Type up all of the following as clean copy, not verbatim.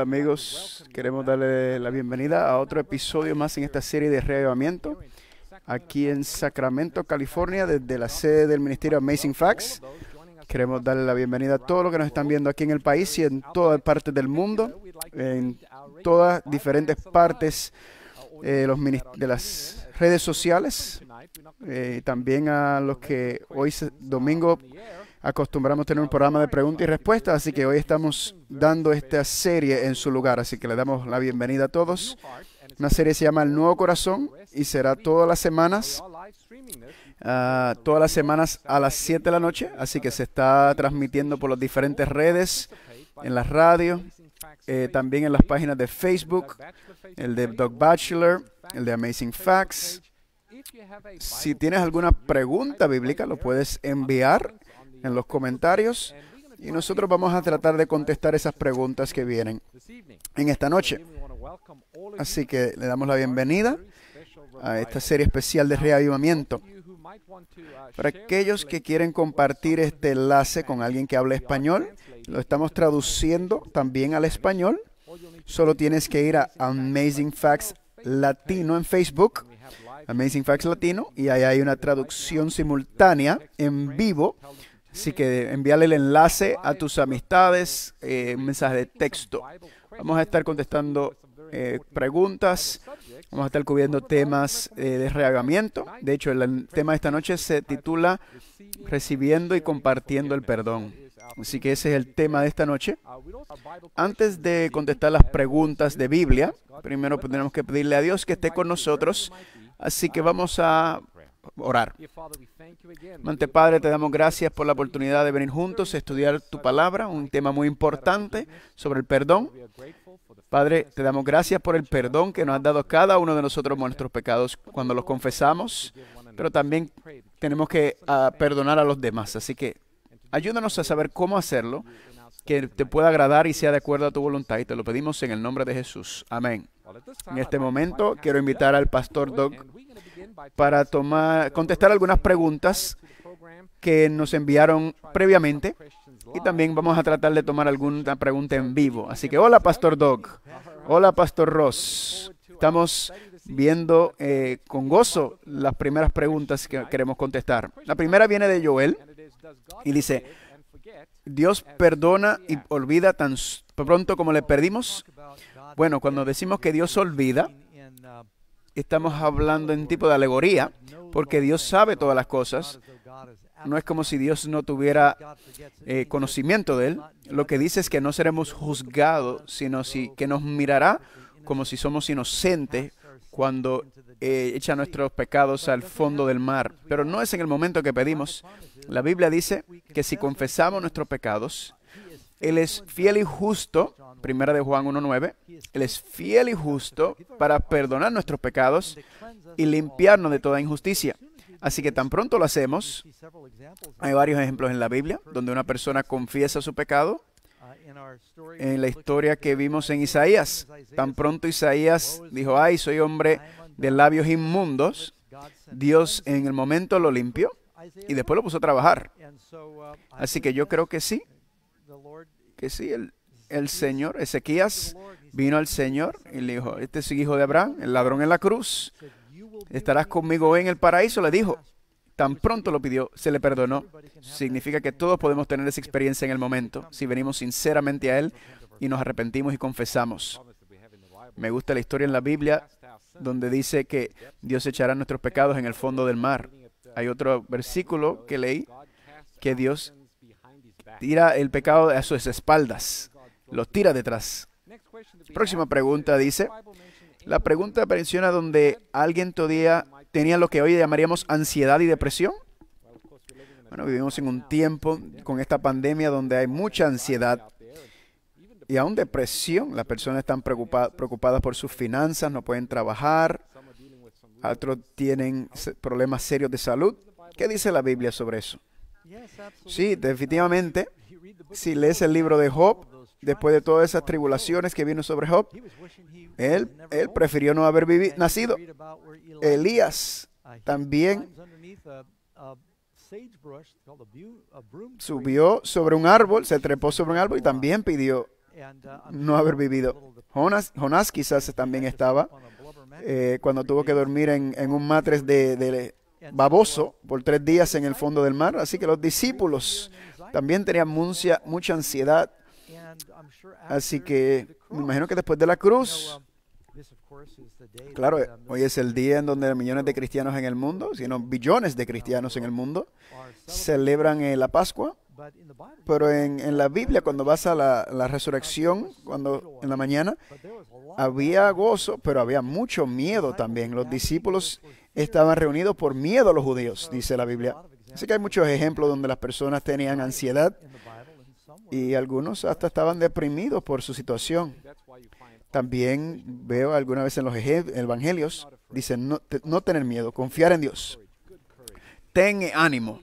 Hola amigos, queremos darle la bienvenida a otro episodio más en esta serie de reavivamiento aquí en Sacramento, California, desde la sede del Ministerio Amazing Facts. Queremos darle la bienvenida a todos los que nos están viendo aquí en el país y en todas partes del mundo, en todas diferentes partes de las redes sociales, también a los que hoy domingo acostumbramos a tener un programa de preguntas y respuestas, así que hoy estamos dando esta serie en su lugar, así que le damos la bienvenida a todos. Una serie se llama El Nuevo Corazón y será todas las semanas a las 7 de la noche, así que se está transmitiendo por las diferentes redes, en la radio, también en las páginas de Facebook, el de Doug Batchelor, el de Amazing Facts. Si tienes alguna pregunta bíblica, lo puedes enviar en los comentarios y nosotros vamos a tratar de contestar esas preguntas que vienen en esta noche. Así que le damos la bienvenida a esta serie especial de reavivamiento. Para aquellos que quieren compartir este enlace con alguien que hable español, lo estamos traduciendo también al español. Solo tienes que ir a Amazing Facts Latino en Facebook, Amazing Facts Latino, y ahí hay una traducción simultánea en vivo. Así que envíale el enlace a tus amistades, un mensaje de texto. Vamos a estar contestando preguntas, vamos a estar cubriendo temas de reavivamiento. De hecho, el tema de esta noche se titula Recibiendo y compartiendo el perdón. Así que ese es el tema de esta noche. Antes de contestar las preguntas de Biblia, primero tenemos que pedirle a Dios que esté con nosotros. Así que vamos a orar. Amante Padre, te damos gracias por la oportunidad de venir juntos a estudiar tu palabra, un tema muy importante sobre el perdón. Padre, te damos gracias por el perdón que nos has dado a cada uno de nosotros por nuestros pecados cuando los confesamos, pero también tenemos que perdonar a los demás. Así que ayúdanos a saber cómo hacerlo, que te pueda agradar y sea de acuerdo a tu voluntad. Y te lo pedimos en el nombre de Jesús. Amén. En este momento quiero invitar al pastor Doug para contestar algunas preguntas que nos enviaron previamente y también vamos a tratar de tomar alguna pregunta en vivo. Así que hola pastor Doug, hola pastor Ross. Estamos viendo con gozo las primeras preguntas que queremos contestar. La primera viene de Joel y dice: ¿Dios perdona y olvida tan pronto como le perdimos? Bueno, cuando decimos que Dios olvida, estamos hablando en tipo de alegoría, porque Dios sabe todas las cosas. No es como si Dios no tuviera conocimiento de Él. Lo que dice es que no seremos juzgados, sino que nos mirará como si somos inocentes cuando echa nuestros pecados al fondo del mar. Pero no es en el momento que pedimos. La Biblia dice que si confesamos nuestros pecados, Él es fiel y justo, 1 de Juan 1:9, Él es fiel y justo para perdonar nuestros pecados y limpiarnos de toda injusticia. Así que tan pronto lo hacemos, hay varios ejemplos en la Biblia donde una persona confiesa su pecado. En la historia que vimos en Isaías, tan pronto Isaías dijo: ay, soy hombre de labios inmundos, Dios en el momento lo limpió y después lo puso a trabajar. Así que yo creo que sí, el Señor, Ezequías vino al Señor y le dijo: este es hijo de Abraham, el ladrón en la cruz, estarás conmigo hoy en el paraíso, le dijo. Tan pronto lo pidió, se le perdonó. Significa que todos podemos tener esa experiencia en el momento, si venimos sinceramente a Él y nos arrepentimos y confesamos. Me gusta la historia en la Biblia donde dice que Dios echará nuestros pecados en el fondo del mar. Hay otro versículo que leí, que Dios tira el pecado a sus espaldas, lo tira detrás. Próxima pregunta dice, la pregunta menciona donde alguien todavía tenía lo que hoy llamaríamos ansiedad y depresión. Bueno, vivimos en un tiempo con esta pandemia donde hay mucha ansiedad y aún depresión. Las personas están preocupadas por sus finanzas, no pueden trabajar. Otros tienen problemas serios de salud. ¿Qué dice la Biblia sobre eso? Sí, definitivamente, si lees el libro de Job, después de todas esas tribulaciones que vino sobre Job, él prefirió no haber nacido. Elías también subió sobre un árbol, se trepó sobre un árbol y también pidió no haber vivido. Jonás quizás también estaba cuando tuvo que dormir en un matres de baboso por 3 días en el fondo del mar. Así que los discípulos también tenían mucha ansiedad. Así que me imagino que después de la cruz, claro, hoy es el día en donde millones de cristianos en el mundo, sino billones de cristianos en el mundo, celebran la Pascua. Pero en la Biblia, cuando vas a la resurrección, cuando en la mañana, había gozo, pero había mucho miedo también. Los discípulos estaban reunidos por miedo a los judíos, dice la Biblia. Así que hay muchos ejemplos donde las personas tenían ansiedad y algunos hasta estaban deprimidos por su situación. También veo algunas veces en los evangelios, dicen no tener miedo, confiar en Dios. Ten ánimo.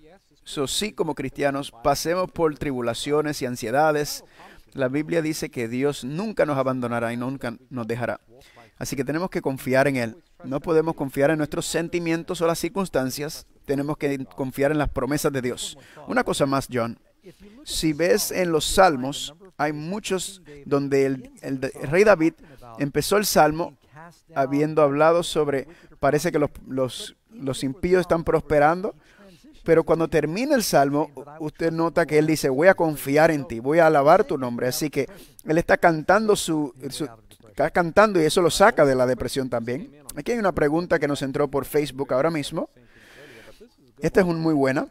Sí, como cristianos, pasemos por tribulaciones y ansiedades. La Biblia dice que Dios nunca nos abandonará y nunca nos dejará. Así que tenemos que confiar en Él. No podemos confiar en nuestros sentimientos o las circunstancias. Tenemos que confiar en las promesas de Dios. Una cosa más, John. Si ves en los Salmos, hay muchos donde el rey David empezó el Salmo habiendo hablado sobre, parece que los impíos están prosperando, pero cuando termina el Salmo, usted nota que él dice, voy a confiar en ti, voy a alabar tu nombre. Así que él está cantando está cantando y eso lo saca de la depresión también. Aquí hay una pregunta que nos entró por Facebook ahora mismo. Esta es muy buena.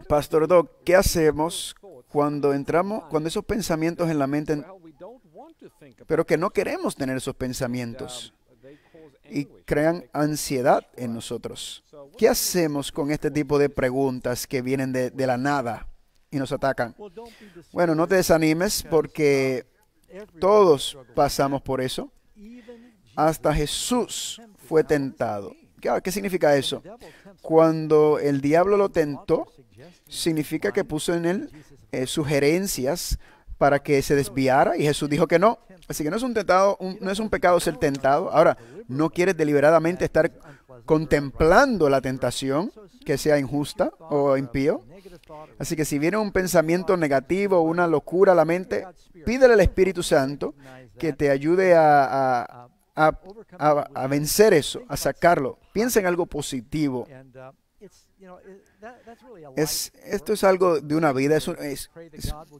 Pastor Doug, ¿qué hacemos cuando esos pensamientos en la mente, pero que no queremos tener esos pensamientos y crean ansiedad en nosotros? ¿Qué hacemos con este tipo de preguntas que vienen de la nada y nos atacan? Bueno, no te desanimes porque todos pasamos por eso. Hasta Jesús fue tentado. ¿Qué significa eso? Cuando el diablo lo tentó, significa que puso en él sugerencias para que se desviara y Jesús dijo que no. Así que no es un pecado ser tentado. Ahora, no quieres deliberadamente estar contemplando la tentación que sea injusta o impío. Así que si viene un pensamiento negativo, una locura a la mente, pídele al Espíritu Santo que te ayude a vencer eso, a sacarlo. Piensa en algo positivo. Esto es algo de una vida, es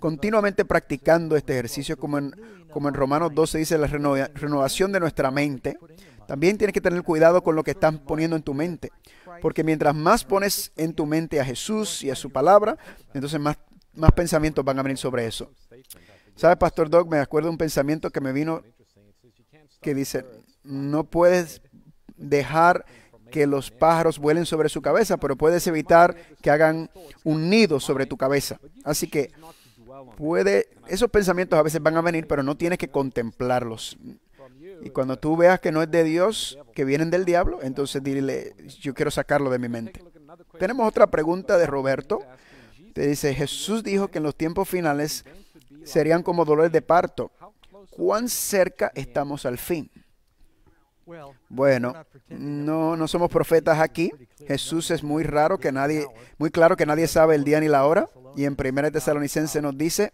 continuamente practicando este ejercicio, como en Romanos 12 dice, la renovación de nuestra mente. También tienes que tener cuidado con lo que estás poniendo en tu mente, porque mientras más pones en tu mente a Jesús y a su palabra, entonces más pensamientos van a venir sobre eso. ¿Sabe, Pastor Doug? Me acuerdo de un pensamiento que me vino que dice, no puedes dejar que los pájaros vuelen sobre su cabeza, pero puedes evitar que hagan un nido sobre tu cabeza. Así que esos pensamientos a veces van a venir, pero no tienes que contemplarlos. Y cuando tú veas que no es de Dios, que vienen del diablo, entonces dile, yo quiero sacarlo de mi mente. Tenemos otra pregunta de Roberto. Te dice, Jesús dijo que en los tiempos finales serían como dolores de parto. ¿Cuán cerca estamos al fin? Bueno, no somos profetas aquí. Jesús es muy claro que nadie sabe el día ni la hora. Y en 1 Tesalonicenses nos dice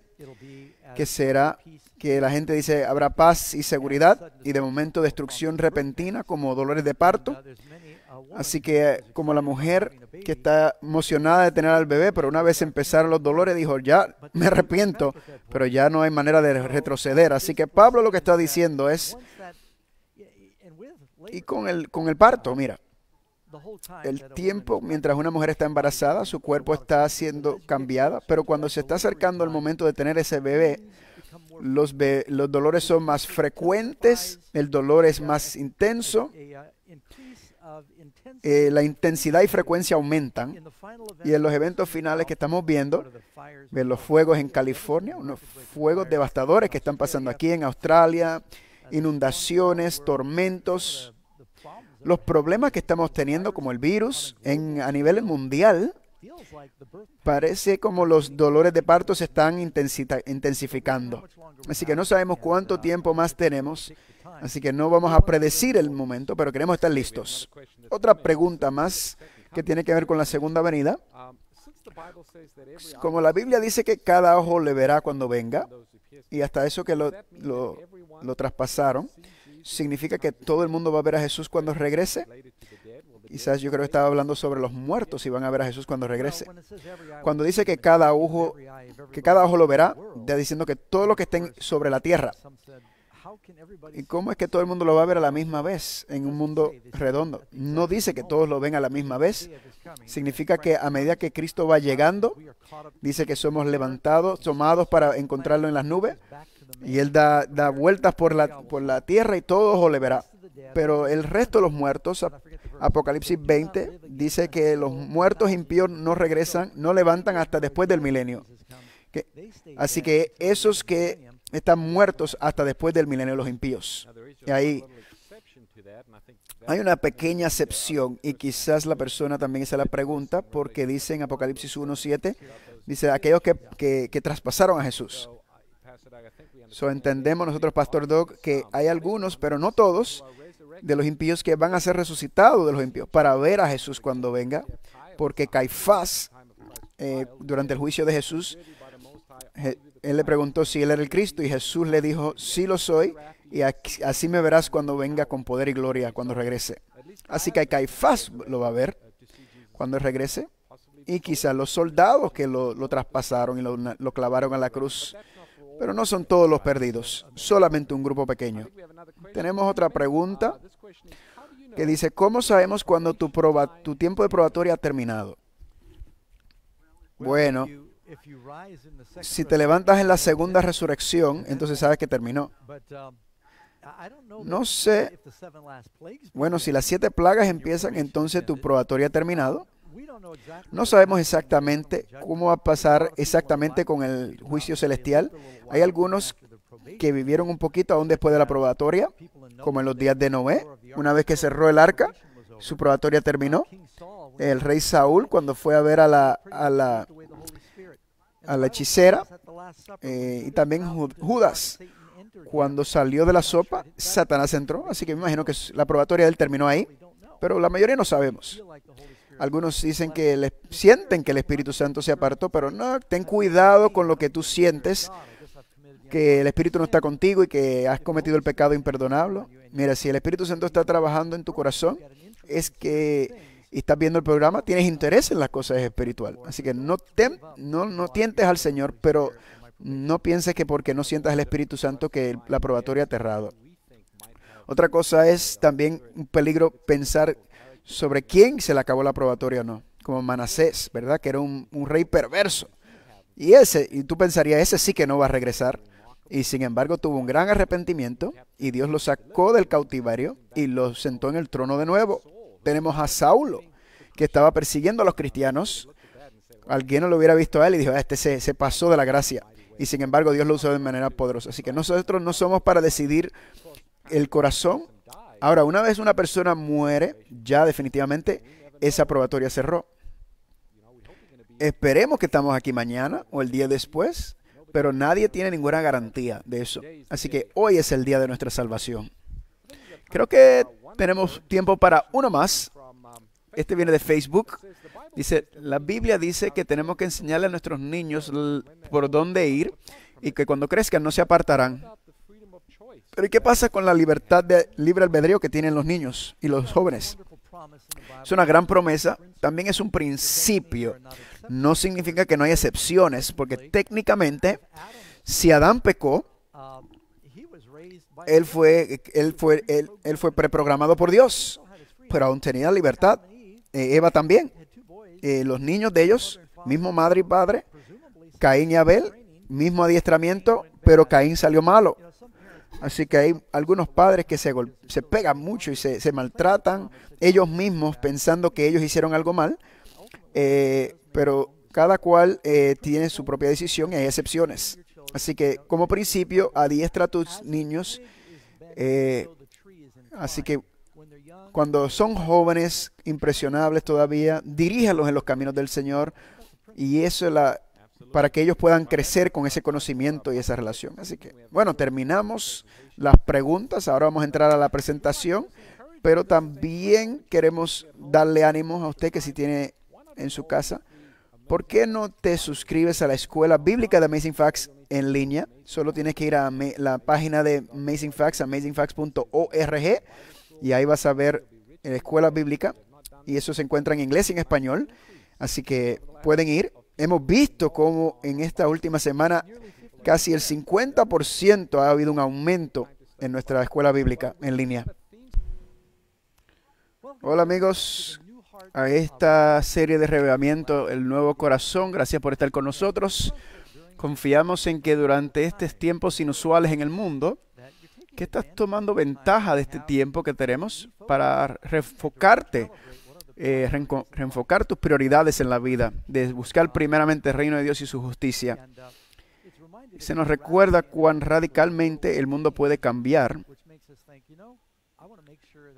que será que la gente dice habrá paz y seguridad y de momento destrucción repentina como dolores de parto. Así que como la mujer que está emocionada de tener al bebé, pero una vez empezaron los dolores dijo, ya me arrepiento, pero ya no hay manera de retroceder. Así que Pablo lo que está diciendo es, y con el parto, mira, el tiempo mientras una mujer está embarazada, su cuerpo está siendo cambiada, pero cuando se está acercando el momento de tener ese bebé, los dolores son más frecuentes, el dolor es más intenso, la intensidad y frecuencia aumentan, y en los eventos finales que estamos viendo, los fuegos en California, unos fuegos devastadores que están pasando aquí en Australia, inundaciones, tormentos, los problemas que estamos teniendo como el virus a nivel mundial, parece como los dolores de parto se están intensificando. Así que no sabemos cuánto tiempo más tenemos, así que no vamos a predecir el momento, pero queremos estar listos. Otra pregunta más que tiene que ver con la segunda venida. Como la Biblia dice que cada ojo le verá cuando venga, y hasta eso que lo traspasaron, ¿significa que todo el mundo va a ver a Jesús cuando regrese? Quizás yo creo que estaba hablando sobre los muertos y van a ver a Jesús cuando regrese. Cuando dice que cada ojo lo verá, está diciendo que todo lo que estén sobre la tierra. ¿Y cómo es que todo el mundo lo va a ver a la misma vez en un mundo redondo? No dice que todos lo ven a la misma vez. Significa que a medida que Cristo va llegando, dice que somos levantados, tomados para encontrarlo en las nubes. Y Él da vueltas por la tierra y todo ojo le verá. Pero el resto de los muertos, Apocalipsis 20, dice que los muertos impíos no regresan, no levantan hasta después del milenio. Así que esos que están muertos hasta después del milenio, los impíos. Y ahí hay una pequeña excepción, y quizás la persona también se la pregunta, porque dice en Apocalipsis 1:7, dice aquellos que traspasaron a Jesús. Entendemos nosotros, Pastor Doug, que hay algunos, pero no todos, de los impíos que van a ser resucitados de los impíos para ver a Jesús cuando venga, porque Caifás, durante el juicio de Jesús, él le preguntó si él era el Cristo, y Jesús le dijo, sí lo soy, y así me verás cuando venga con poder y gloria, cuando regrese. Así que Caifás lo va a ver cuando regrese, y quizás los soldados que lo traspasaron y lo clavaron a la cruz. Pero no son todos los perdidos, solamente un grupo pequeño. Tenemos otra pregunta que dice, ¿cómo sabemos cuando tu tiempo de probatoria ha terminado? Bueno, si te levantas en la segunda resurrección, entonces sabes que terminó. No sé. Bueno, si las 7 plagas empiezan, entonces tu probatoria ha terminado. No sabemos exactamente cómo va a pasar exactamente con el juicio celestial. Hay algunos que vivieron un poquito aún después de la probatoria, como en los días de Noé. Una vez que cerró el arca, su probatoria terminó. El rey Saúl, cuando fue a ver a la hechicera, y también Judas, cuando salió de la sopa, Satanás entró. Así que me imagino que la probatoria de él terminó ahí, pero la mayoría no sabemos. Algunos dicen que sienten que el Espíritu Santo se apartó, pero no, ten cuidado con lo que tú sientes, que el Espíritu no está contigo y que has cometido el pecado imperdonable. Mira, si el Espíritu Santo está trabajando en tu corazón, es que estás viendo el programa, tienes interés en las cosas espirituales. Así que no tientes al Señor, pero no pienses que porque no sientas el Espíritu Santo que la probatoria te ha aterrado. Otra cosa es también un peligro pensar sobre quién se le acabó la probatoria o no, como Manasés, ¿verdad? Que era un rey perverso. Y tú pensarías, ese sí que no va a regresar. Y sin embargo tuvo un gran arrepentimiento y Dios lo sacó del cautiverio y lo sentó en el trono de nuevo. Tenemos a Saulo, que estaba persiguiendo a los cristianos. Alguien no lo hubiera visto a él y dijo, este se pasó de la gracia. Y sin embargo Dios lo usó de manera poderosa. Así que nosotros no somos para decidir el corazón. Ahora, una vez una persona muere, ya definitivamente esa probatoria cerró. Esperemos que estamos aquí mañana o el día después, pero nadie tiene ninguna garantía de eso. Así que hoy es el día de nuestra salvación. Creo que tenemos tiempo para uno más. Este viene de Facebook. Dice, la Biblia dice que tenemos que enseñarle a nuestros niños por dónde ir y que cuando crezcan no se apartarán. Pero ¿y qué pasa con la libertad de libre albedrío que tienen los niños y los jóvenes? Es una gran promesa, también es un principio. No significa que no hay excepciones, porque técnicamente, si Adán pecó, él fue preprogramado por Dios, pero aún tenía libertad. Eva también. Los niños de ellos, mismo madre y padre, Caín y Abel, mismo adiestramiento, pero Caín salió malo. Así que hay algunos padres que se pegan mucho y se maltratan ellos mismos pensando que ellos hicieron algo mal, pero cada cual tiene su propia decisión y hay excepciones. Así que como principio, adiestra a tus niños. Así que cuando son jóvenes, impresionables todavía, diríjalos en los caminos del Señor, y eso es para que ellos puedan crecer con ese conocimiento y esa relación. Así que, bueno, terminamos las preguntas. Ahora vamos a entrar a la presentación, pero también queremos darle ánimos a usted que si tiene en su casa ¿por qué no te suscribes a la escuela bíblica de Amazing Facts en línea? Solo tienes que ir a la página de Amazing Facts, amazingfacts.org, y ahí vas a ver la escuela bíblica, y eso se encuentra en inglés y en español, así que pueden ir. Hemos visto cómo en esta última semana casi el 50% ha habido un aumento en nuestra escuela bíblica en línea. Hola amigos, a esta serie de Reavivamiento, el nuevo corazón, gracias por estar con nosotros. Confiamos en que durante estos tiempos inusuales en el mundo, que estás tomando ventaja de este tiempo que tenemos para reenfocarte, reenfocar tus prioridades en la vida, de buscar primeramente el reino de Dios y su justicia. Se nos recuerda cuán radicalmente el mundo puede cambiar.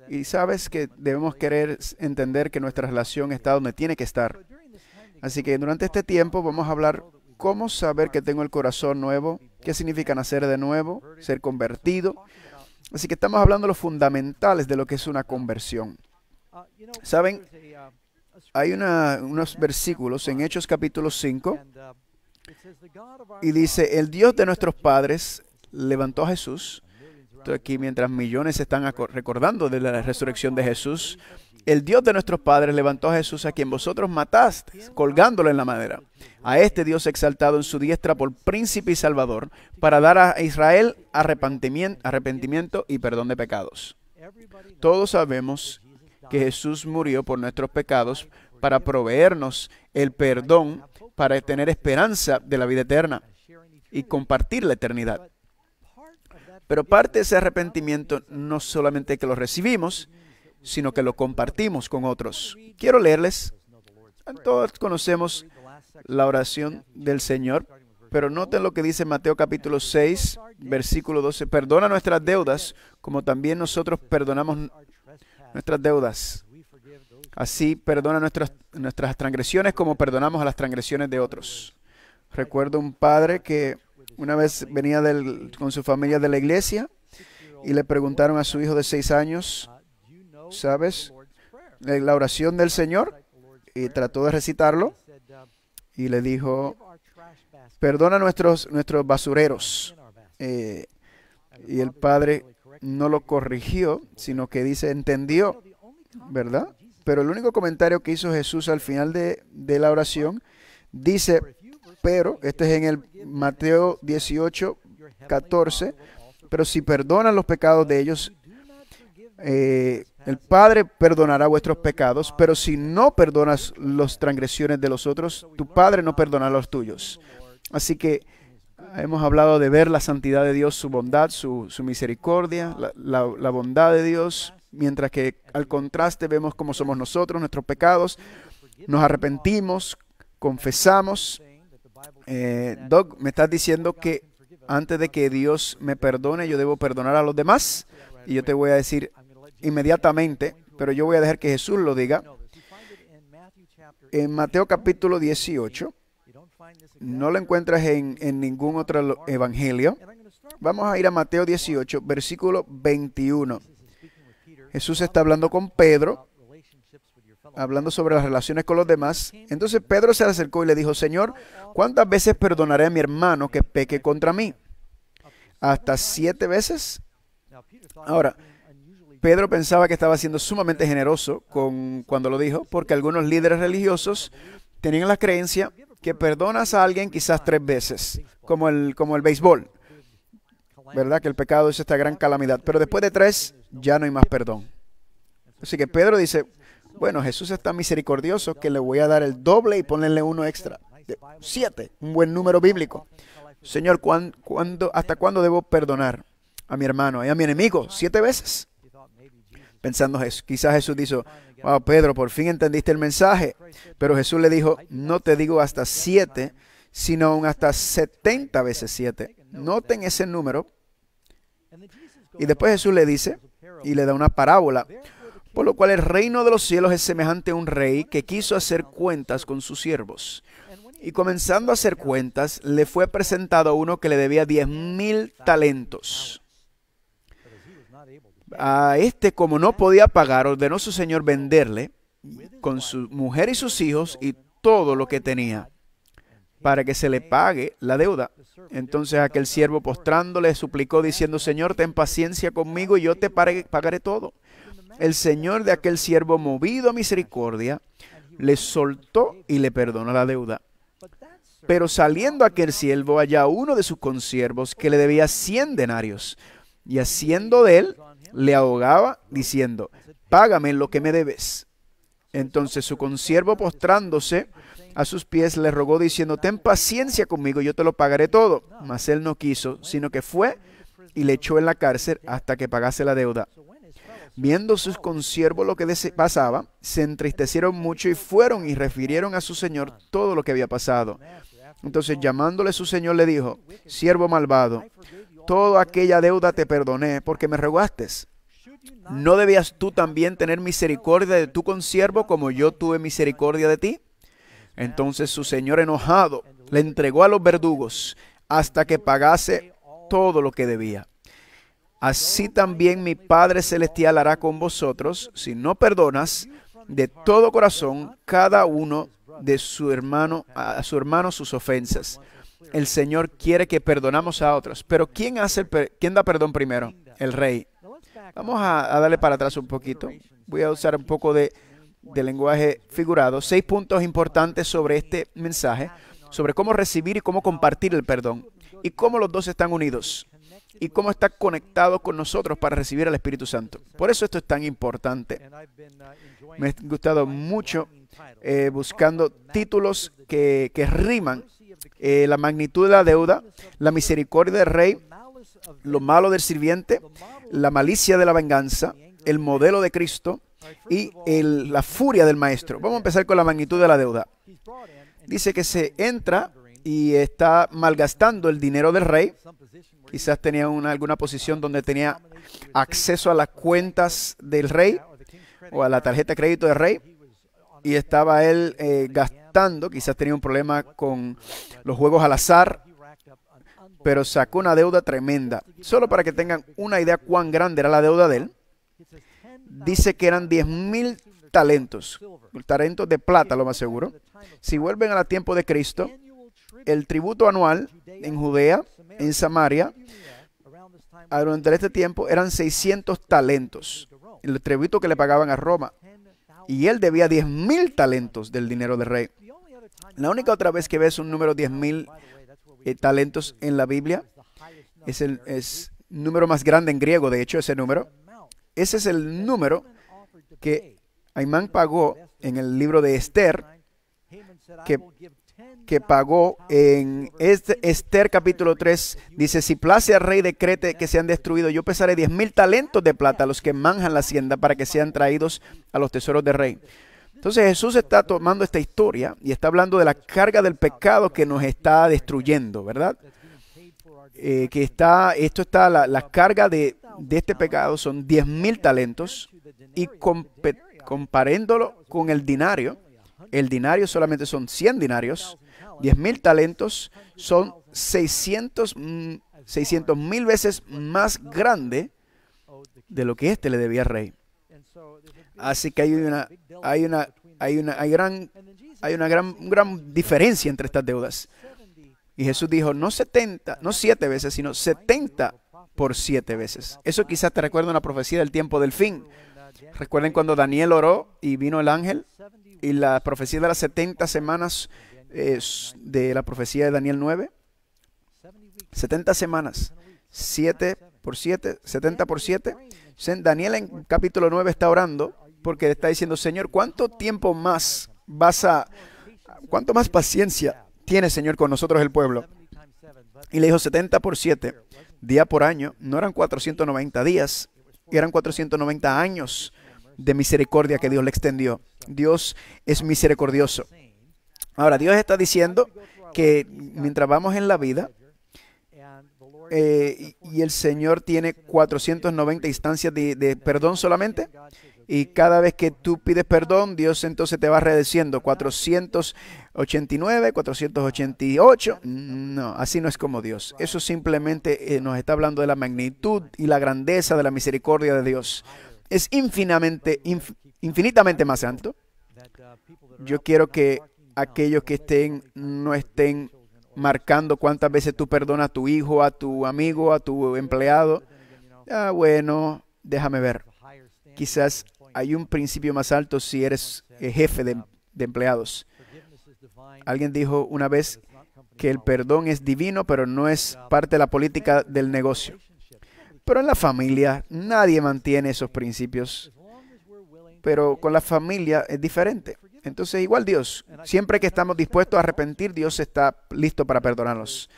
Y sabes que debemos querer entender que nuestra relación está donde tiene que estar. Así que durante este tiempo vamos a hablar cómo saber que tengo el corazón nuevo, qué significa nacer de nuevo, ser convertido. Así que estamos hablando de los fundamentales de lo que es una conversión. ¿Saben? Hay unos versículos en Hechos capítulo 5 y dice, el Dios de nuestros padres levantó a Jesús. Estoy aquí mientras millones están recordando de la resurrección de Jesús. El Dios de nuestros padres levantó a Jesús, a quien vosotros mataste, colgándolo en la madera. A este Dios exaltado en su diestra por príncipe y salvador, para dar a Israel arrepentimiento y perdón de pecados. Todos sabemos que Jesús murió por nuestros pecados para proveernos el perdón, para tener esperanza de la vida eterna y compartir la eternidad. Pero parte de ese arrepentimiento no solamente que lo recibimos, sino que lo compartimos con otros. Quiero leerles. Todos conocemos la oración del Señor, pero noten lo que dice Mateo capítulo 6, versículo 12. Perdona nuestras deudas, como también nosotros perdonamos nuestras deudas. Así perdona nuestras transgresiones como perdonamos a las transgresiones de otros. Recuerdo un padre que una vez venía con su familia de la iglesia y le preguntaron a su hijo de 6 años, ¿sabes la oración del Señor? Y trató de recitarlo y le dijo, perdona nuestros basureros. Y el padre no lo corrigió, sino que dice, entendió, ¿verdad? Pero el único comentario que hizo Jesús al final de la oración dice, pero, este es en el Mateo 18, 14, pero si perdonan los pecados de ellos, el Padre perdonará vuestros pecados, pero si no perdonas las transgresiones de los otros, tu Padre no perdonará los tuyos. Así que hemos hablado de ver la santidad de Dios, su bondad, su misericordia, la bondad de Dios, mientras que al contraste vemos cómo somos nosotros, nuestros pecados, nos arrepentimos, confesamos. Doug, me estás diciendo que antes de que Dios me perdone, yo debo perdonar a los demás. Y yo te voy a decir inmediatamente, pero yo voy a dejar que Jesús lo diga. En Mateo capítulo 18, no lo encuentras en ningún otro evangelio. Vamos a ir a Mateo 18, versículo 21. Jesús está hablando con Pedro, hablando sobre las relaciones con los demás. Entonces Pedro se le acercó y le dijo, Señor, ¿cuántas veces perdonaré a mi hermano que peque contra mí? ¿Hasta 7 veces? Ahora, Pedro pensaba que estaba siendo sumamente generoso cuando lo dijo, porque algunos líderes religiosos tenían la creencia que perdonas a alguien quizás 3 veces, como el béisbol, ¿verdad? Que el pecado es esta gran calamidad, pero después de 3 ya no hay más perdón. Así que Pedro dice, bueno, Jesús es tan misericordioso que le voy a dar el doble y ponerle uno extra. 7, un buen número bíblico. Señor, ¿hasta cuándo debo perdonar a mi hermano y a mi enemigo? 7 veces. Pensando, quizás Jesús dijo, wow, Pedro, por fin entendiste el mensaje. Pero Jesús le dijo, no te digo hasta 7, sino aún hasta 70 veces 7. Noten ese número. Y después Jesús le dice, y le da una parábola, por lo cual el reino de los cielos es semejante a un rey que quiso hacer cuentas con sus siervos. Y comenzando a hacer cuentas, le fue presentado a uno que le debía 10,000 talentos. A este, como no podía pagar, ordenó su señor venderle con su mujer y sus hijos y todo lo que tenía para que se le pague la deuda. Entonces aquel siervo postrándole suplicó diciendo, Señor, ten paciencia conmigo y yo te pagaré todo. El señor de aquel siervo, movido a misericordia, le soltó y le perdonó la deuda. Pero saliendo aquel siervo, halló a uno de sus consiervos que le debía 100 denarios, y haciendo de él, le ahogaba, diciendo, págame lo que me debes. Entonces su consiervo, postrándose a sus pies, le rogó, diciendo, ten paciencia conmigo, yo te lo pagaré todo. Mas él no quiso, sino que fue y le echó en la cárcel hasta que pagase la deuda. Viendo sus consiervos lo que pasaba, se entristecieron mucho y fueron y refirieron a su señor todo lo que había pasado. Entonces, llamándole su señor, le dijo, siervo malvado, toda aquella deuda te perdoné porque me rogaste. ¿No debías tú también tener misericordia de tu consiervo como yo tuve misericordia de ti? Entonces su señor, enojado, le entregó a los verdugos hasta que pagase todo lo que debía. Así también mi Padre Celestial hará con vosotros, si no perdonas de todo corazón cada uno de a su hermano sus ofensas. El Señor quiere que perdonamos a otros, pero ¿quién da perdón primero? El rey. Vamos a darle para atrás un poquito. Voy a usar un poco de lenguaje figurado. 6 puntos importantes sobre este mensaje, sobre cómo recibir y cómo compartir el perdón, y cómo los dos están unidos, y cómo está conectado con nosotros para recibir al Espíritu Santo. Por eso esto es tan importante. Me ha gustado mucho buscando títulos que riman. La magnitud de la deuda, la misericordia del rey, lo malo del sirviente, la malicia de la venganza, el modelo de Cristo y la furia del maestro. Vamos a empezar con la magnitud de la deuda. Dice que se entra y está malgastando el dinero del rey. Quizás tenía alguna posición donde tenía acceso a las cuentas del rey o a la tarjeta de crédito del rey, y estaba él gastando. Quizás tenía un problema con los juegos al azar, pero sacó una deuda tremenda. Solo para que tengan una idea cuán grande era la deuda de él, dice que eran 10,000 talentos de plata, lo más seguro. Si vuelven al tiempo de Cristo, el tributo anual en Judea, en Samaria, durante este tiempo eran 600 talentos, el tributo que le pagaban a Roma. Y él debía 10,000 talentos del dinero del rey. La única otra vez que ves un número 10,000 talentos en la Biblia es el número más grande en griego, de hecho, ese número. Ese es el número que Amán pagó en el libro de Esther, que pagó en Esther capítulo 3, dice, si place al rey decrete que sean destruidos, yo pesaré 10,000 talentos de plata a los que manjan la hacienda para que sean traídos a los tesoros del rey. Entonces Jesús está tomando esta historia y está hablando de la carga del pecado que nos está destruyendo, ¿verdad? La carga de este pecado son 10,000 talentos, y comparándolo con el dinario solamente son 100 dinarios. 10,000 talentos son 600,000 veces más grande de lo que le debía al rey. Así que hay una gran diferencia entre estas deudas. Y Jesús dijo, no 7 veces, sino 70 por 7 veces. Eso quizás te recuerda una profecía del tiempo del fin. Recuerden cuando Daniel oró y vino el ángel, y la profecía de las 70 semanas de la profecía de Daniel 9. 70 semanas, 7 por 7, 70 por 7. Daniel en capítulo 9 está orando porque está diciendo, Señor, ¿cuánto más paciencia tiene, Señor, con nosotros el pueblo? Y le dijo 70 por 7, día por año. No eran 490 días, eran 490 años de misericordia que Dios le extendió. Dios es misericordioso. Ahora, Dios está diciendo que mientras vamos en la vida, y el Señor tiene 490 instancias de perdón solamente, y cada vez que tú pides perdón, Dios entonces te va rediciendo 489, 488. No, así no es como Dios. Eso simplemente nos está hablando de la magnitud y la grandeza de la misericordia de Dios. Es infinitamente más santo. Yo quiero que aquellos que no estén marcando cuántas veces tú perdonas a tu hijo, a tu amigo, a tu empleado. Bueno, déjame ver. Quizás hay un principio más alto si eres jefe de empleados. Alguien dijo una vez que el perdón es divino, pero no es parte de la política del negocio. Pero en la familia nadie mantiene esos principios. Pero con la familia es diferente. Entonces, igual Dios, siempre que estamos dispuestos a arrepentir, Dios está listo para perdonarnos.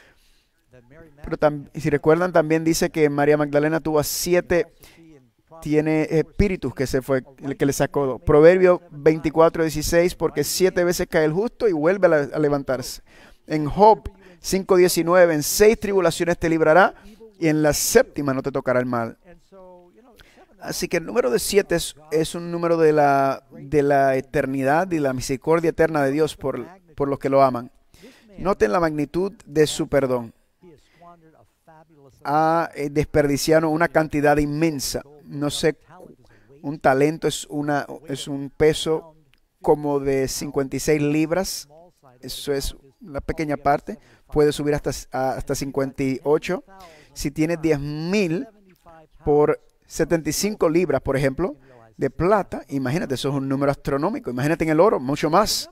Pero si recuerdan, también dice que María Magdalena tuvo a 7, tiene espíritus que le sacó. Proverbio 24:16, porque 7 veces cae el justo y vuelve a levantarse. En Job 5:19, en 6 tribulaciones te librará y en la 7ª no te tocará el mal. Así que el número de 7 es un número de la eternidad y la misericordia eterna de Dios por los que lo aman. Noten la magnitud de su perdón. Ha desperdiciado una cantidad inmensa. No sé, un talento es un peso como de 56 libras. Eso es una pequeña parte. Puede subir hasta 58. Si tienes 10,000 por 75 libras, por ejemplo, de plata, imagínate, eso es un número astronómico. Imagínate en el oro, mucho más.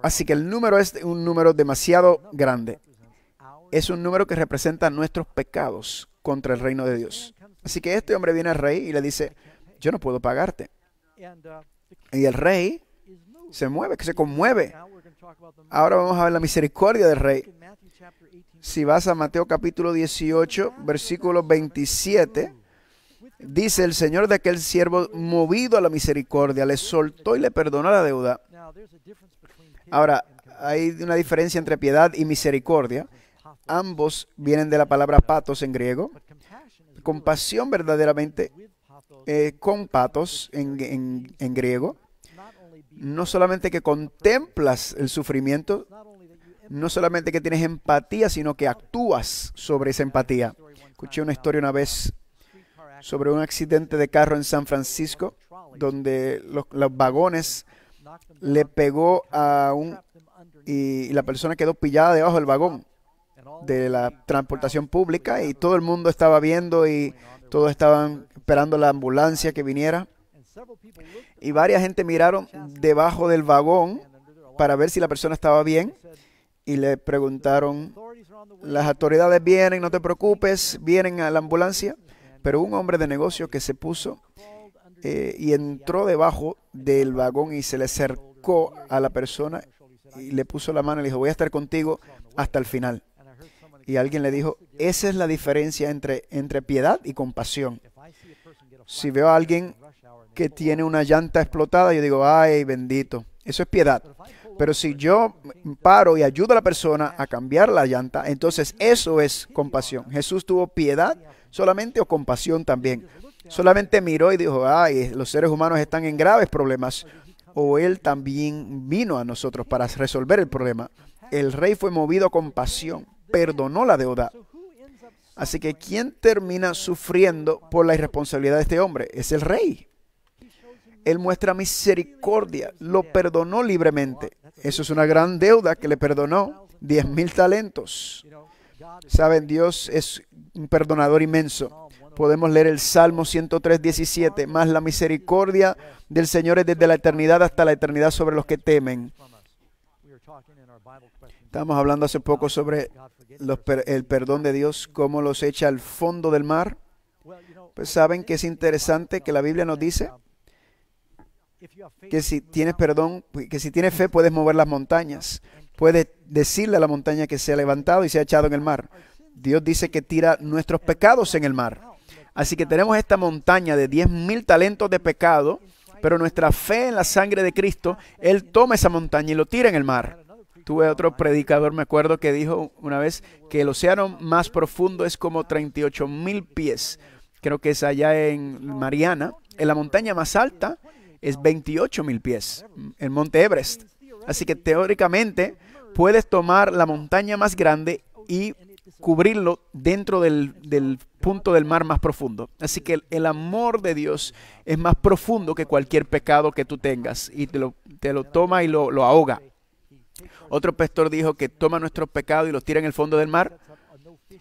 Así que el número es un número demasiado grande. Es un número que representa nuestros pecados contra el reino de Dios. Así que este hombre viene al rey y le dice, yo no puedo pagarte. Y el rey se mueve, que se conmueve. Ahora vamos a ver la misericordia del rey. Si vas a Mateo capítulo 18, versículo 27, dice, el Señor de aquel siervo, movido a la misericordia, le soltó y le perdonó la deuda. Ahora, hay una diferencia entre piedad y misericordia. Ambos vienen de la palabra patos en griego. Compasión verdaderamente, con patos en griego. No solamente que contemplas el sufrimiento, no solamente que tienes empatía, sino que actúas sobre esa empatía. Escuché una historia una vez sobre un accidente de carro en San Francisco, donde los vagones le pegó y la persona quedó pillada debajo del vagón de la transportación pública y todo el mundo estaba viendo y todos estaban esperando la ambulancia que viniera. Y varias gente miraron debajo del vagón para ver si la persona estaba bien y le preguntaron, las autoridades vienen, no te preocupes, vienen a la ambulancia. Pero un hombre de negocio que se puso y entró debajo del vagón y se le acercó a la persona y le puso la mano y le dijo, voy a estar contigo hasta el final. Y alguien le dijo, esa es la diferencia entre piedad y compasión. Si veo a alguien que tiene una llanta explotada, yo digo, ay, bendito. Eso es piedad. Pero si yo paro y ayudo a la persona a cambiar la llanta, entonces eso es compasión. Jesús tuvo piedad solamente o compasión también. Solamente miró y dijo, ay, los seres humanos están en graves problemas. O Él también vino a nosotros para resolver el problema. El rey fue movido a compasión, perdonó la deuda. Así que ¿quién termina sufriendo por la irresponsabilidad de este hombre? Es el rey. Él muestra misericordia, lo perdonó libremente. Eso es una gran deuda que le perdonó, 10,000 talentos. Saben, Dios es un perdonador inmenso. Podemos leer el Salmo 103:17, más la misericordia del Señor es desde la eternidad hasta la eternidad sobre los que temen. Estábamos hablando hace poco sobre el perdón de Dios, cómo los echa al fondo del mar. Pues saben que es interesante que la Biblia nos dice que si tienes perdón, que si tienes fe puedes mover las montañas. Puedes decirle a la montaña que se ha levantado y se ha echado en el mar. Dios dice que tira nuestros pecados en el mar. Así que tenemos esta montaña de 10,000 talentos de pecado, pero nuestra fe en la sangre de Cristo, Él toma esa montaña y lo tira en el mar. Tuve otro predicador, me acuerdo, que dijo una vez que el océano más profundo es como 38,000 pies. Creo que es allá en Mariana. En la montaña más alta es 28,000 pies, el monte Everest. Así que teóricamente puedes tomar la montaña más grande y cubrirlo dentro del punto del mar más profundo. Así que el amor de Dios es más profundo que cualquier pecado que tú tengas y te lo toma y lo ahoga. Otro pastor dijo que toma nuestros pecados y los tira en el fondo del mar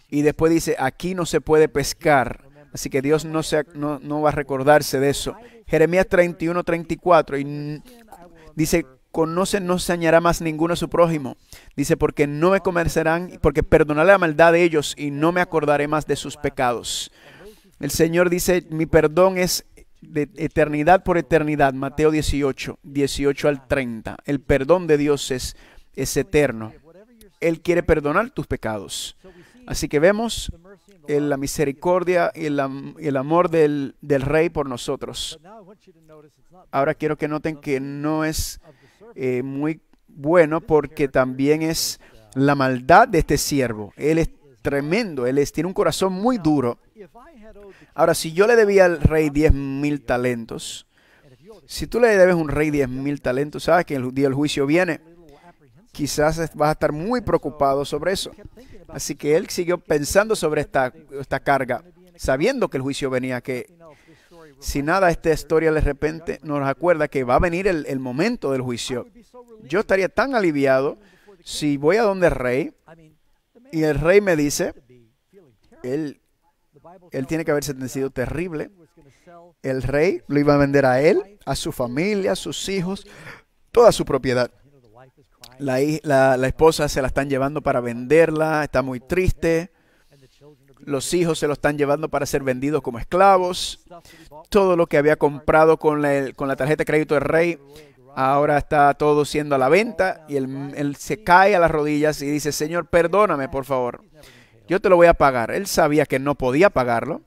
y después dice, aquí no se puede pescar. Así que Dios no va a recordarse de eso. Jeremías 31:34 y dice, conocen, no se añadirá más ninguno a su prójimo. Dice, porque no me conocerán, porque perdonaré la maldad de ellos y no me acordaré más de sus pecados. El Señor dice, mi perdón es de eternidad por eternidad. Mateo 18 al 30. El perdón de Dios es eterno. Él quiere perdonar tus pecados. Así que vemos la misericordia y el amor del Rey por nosotros. Ahora quiero que noten que no es muy bueno porque también es la maldad de este siervo. Él es tremendo, tiene un corazón muy duro. Ahora, si yo le debía al rey 10,000 talentos, si tú le debes a un rey 10,000 talentos, sabes que el día del juicio viene. Quizás vas a estar muy preocupado sobre eso. Así que él siguió pensando sobre esta carga, sabiendo que el juicio venía, que si nada, esta historia de repente nos acuerda que va a venir el momento del juicio. Yo estaría tan aliviado si voy a donde el rey y el rey me dice, él tiene que haberse sentido terrible. El rey lo iba a vender a él, a su familia, a sus hijos, toda su propiedad. La esposa se la están llevando para venderla, está muy triste. Los hijos se lo están llevando para ser vendidos como esclavos. Todo lo que había comprado con la tarjeta de crédito del rey, ahora está todo siendo a la venta. Y él se cae a las rodillas y dice, Señor, perdóname, por favor. Yo te lo voy a pagar. Él sabía que no podía pagarlo,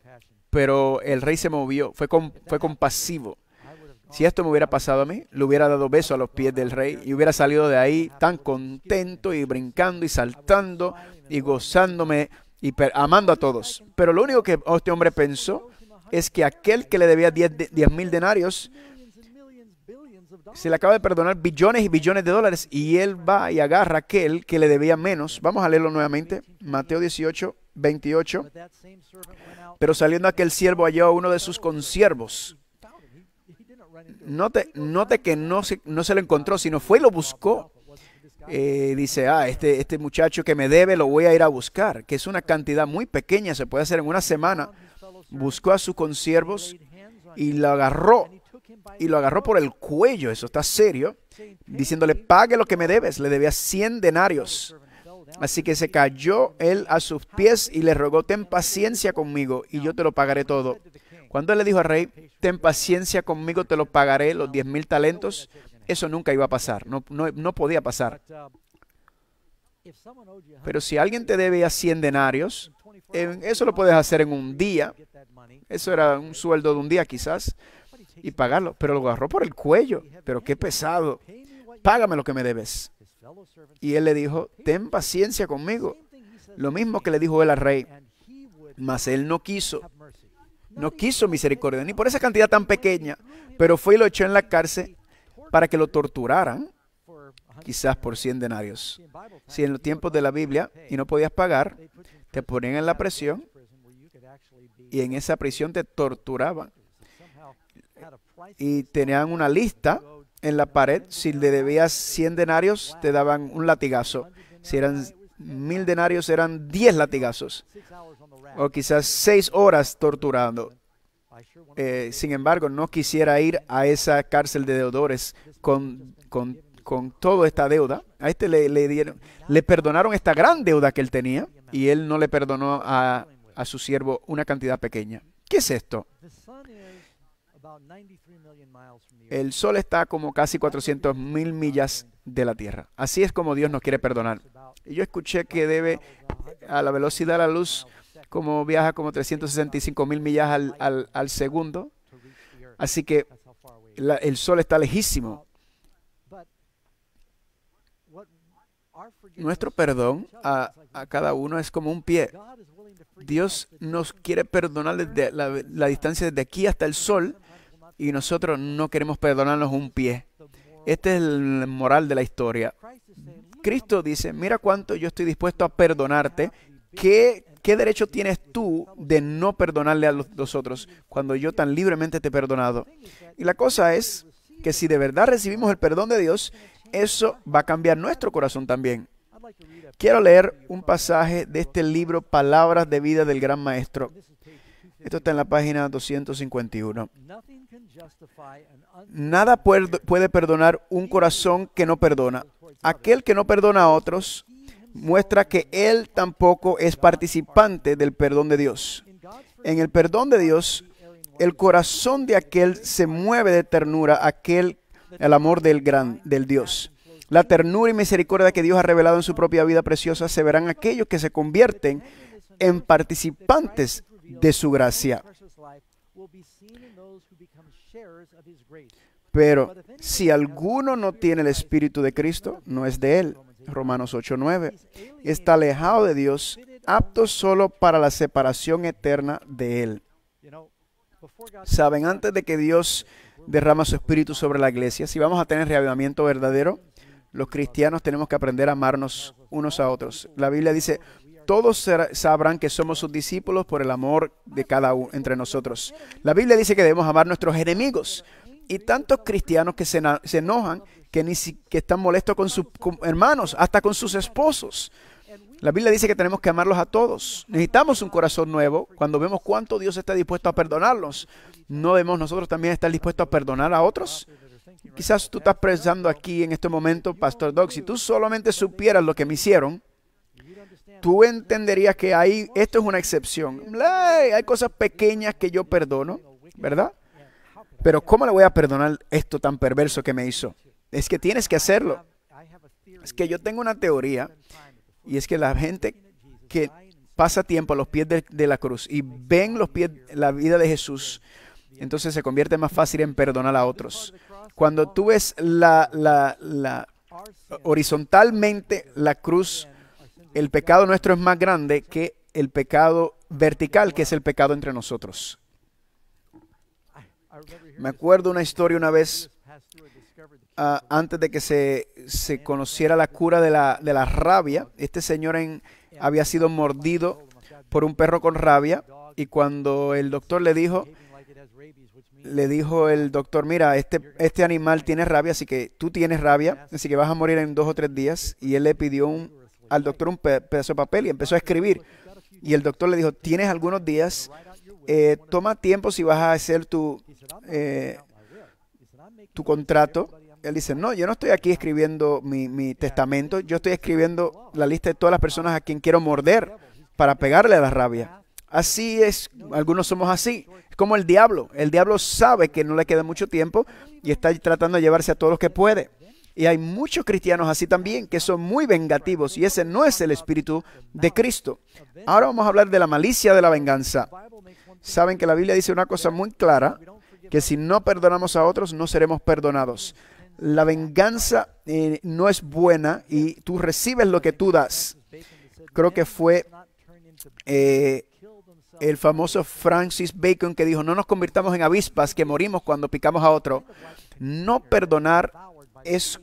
pero el rey se movió, fue compasivo. Si esto me hubiera pasado a mí, le hubiera dado beso a los pies del rey y hubiera salido de ahí tan contento y brincando y saltando y gozándome y amando a todos. Pero lo único que este hombre pensó es que aquel que le debía 10,000 denarios se le acaba de perdonar billones y billones de dólares y él va y agarra a aquel que le debía menos. Vamos a leerlo nuevamente. Mateo 18:28. Pero saliendo aquel siervo halló a uno de sus consiervos. Note que no se lo encontró, sino fue y lo buscó. Dice, este muchacho que me debe lo voy a ir a buscar, que es una cantidad muy pequeña, se puede hacer en una semana. Buscó a sus consiervos y lo agarró por el cuello, eso está serio, diciéndole, pague lo que me debes. Le debía 100 denarios. Así que se cayó él a sus pies y le rogó, ten paciencia conmigo y yo te lo pagaré todo. Cuando él le dijo al rey, ten paciencia conmigo, te lo pagaré, los 10,000 talentos, eso nunca iba a pasar, no podía pasar. Pero si alguien te debía 100 denarios, eso lo puedes hacer en un día. Eso era un sueldo de un día quizás, y pagarlo. Pero lo agarró por el cuello. Pero qué pesado. Págame lo que me debes. Y él le dijo, ten paciencia conmigo. Lo mismo que le dijo él al rey. Mas él no quiso misericordia, ni por esa cantidad tan pequeña, pero fue y lo echó en la cárcel para que lo torturaran, quizás por 100 denarios. Si en los tiempos de la Biblia y no podías pagar, te ponían en la prisión y en esa prisión te torturaban. Y tenían una lista en la pared, si le debías 100 denarios, te daban un latigazo. Si eran 1,000 denarios, eran 10 latigazos. O quizás 6 horas torturando. Sin embargo, no quisiera ir a esa cárcel de deudores con toda esta deuda. A este le perdonaron esta gran deuda que él tenía y él no le perdonó a su siervo una cantidad pequeña. ¿Qué es esto? El sol está como casi 400,000 millas de la tierra. Así es como Dios nos quiere perdonar. Y yo escuché que debe, a la velocidad de la luz, como viaja como 365,000 millas al segundo. Así que el sol está lejísimo. Nuestro perdón a cada uno es como un pie. Dios nos quiere perdonar desde la distancia desde aquí hasta el sol y nosotros no queremos perdonarnos un pie. Este es el moral de la historia. Cristo dice, mira cuánto yo estoy dispuesto a perdonarte ¿Qué derecho tienes tú de no perdonarle a los otros cuando yo tan libremente te he perdonado? Y la cosa es que si de verdad recibimos el perdón de Dios, eso va a cambiar nuestro corazón también. Quiero leer un pasaje de este libro, Palabras de Vida del Gran Maestro. Esto está en la página 251. Nada puede perdonar un corazón que no perdona. Aquel que no perdona a otros muestra que él tampoco es participante del perdón de Dios. En el perdón de Dios, el corazón de aquel se mueve de ternura, el amor del Dios. La ternura y misericordia que Dios ha revelado en su propia vida preciosa se verán aquellos que se convierten en participantes de su gracia. Pero si alguno no tiene el Espíritu de Cristo, no es de él. Romanos 8:9. Está alejado de Dios, apto solo para la separación eterna de él. Saben, antes de que Dios derrama su Espíritu sobre la iglesia, si vamos a tener reavivamiento verdadero, los cristianos tenemos que aprender a amarnos unos a otros. La Biblia dice, todos sabrán que somos sus discípulos por el amor de cada uno entre nosotros. La Biblia dice que debemos amar a nuestros enemigos. Y tantos cristianos que se enojan, que están molestos con sus hermanos, hasta con sus esposos. La Biblia dice que tenemos que amarlos a todos. Necesitamos un corazón nuevo. Cuando vemos cuánto Dios está dispuesto a perdonarlos, ¿no debemos nosotros también estar dispuestos a perdonar a otros? Quizás tú estás pensando aquí en este momento, Pastor Doug, si tú solamente supieras lo que me hicieron, tú entenderías que esto es una excepción. Hay cosas pequeñas que yo perdono, ¿verdad? Pero ¿cómo le voy a perdonar esto tan perverso que me hizo? Es que tienes que hacerlo. Es que yo tengo una teoría, y es que la gente que pasa tiempo a los pies de la cruz y ven la vida de Jesús, entonces se convierte más fácil en perdonar a otros. Cuando tú ves horizontalmente la cruz, el pecado nuestro es más grande que el pecado vertical, que es el pecado entre nosotros. Me acuerdo una historia una vez, antes de que se conociera la cura de la rabia. Este señor había sido mordido por un perro con rabia, y cuando el doctor le dijo el doctor, mira, este animal tiene rabia, así que tú tienes rabia, así que vas a morir en 2 o 3 días. Y él le pidió al doctor un pedazo de papel y empezó a escribir. Y el doctor le dijo, tienes algunos días, toma tiempo si vas a hacer tu contrato. Él dice, no, yo no estoy aquí escribiendo mi testamento, yo estoy escribiendo la lista de todas las personas a quien quiero morder para pegarle a la rabia. Así es, algunos somos así. Es como el diablo. El diablo sabe que no le queda mucho tiempo y está tratando de llevarse a todos los que puede. Y hay muchos cristianos así también, que son muy vengativos, y ese no es el espíritu de Cristo. Ahora vamos a hablar de la malicia de la venganza. Saben que la Biblia dice una cosa muy clara, que si no perdonamos a otros, no seremos perdonados. La venganza no es buena, y tú recibes lo que tú das. Creo que fue el famoso Francis Bacon que dijo, no nos convirtamos en avispas que morimos cuando picamos a otro. No perdonar es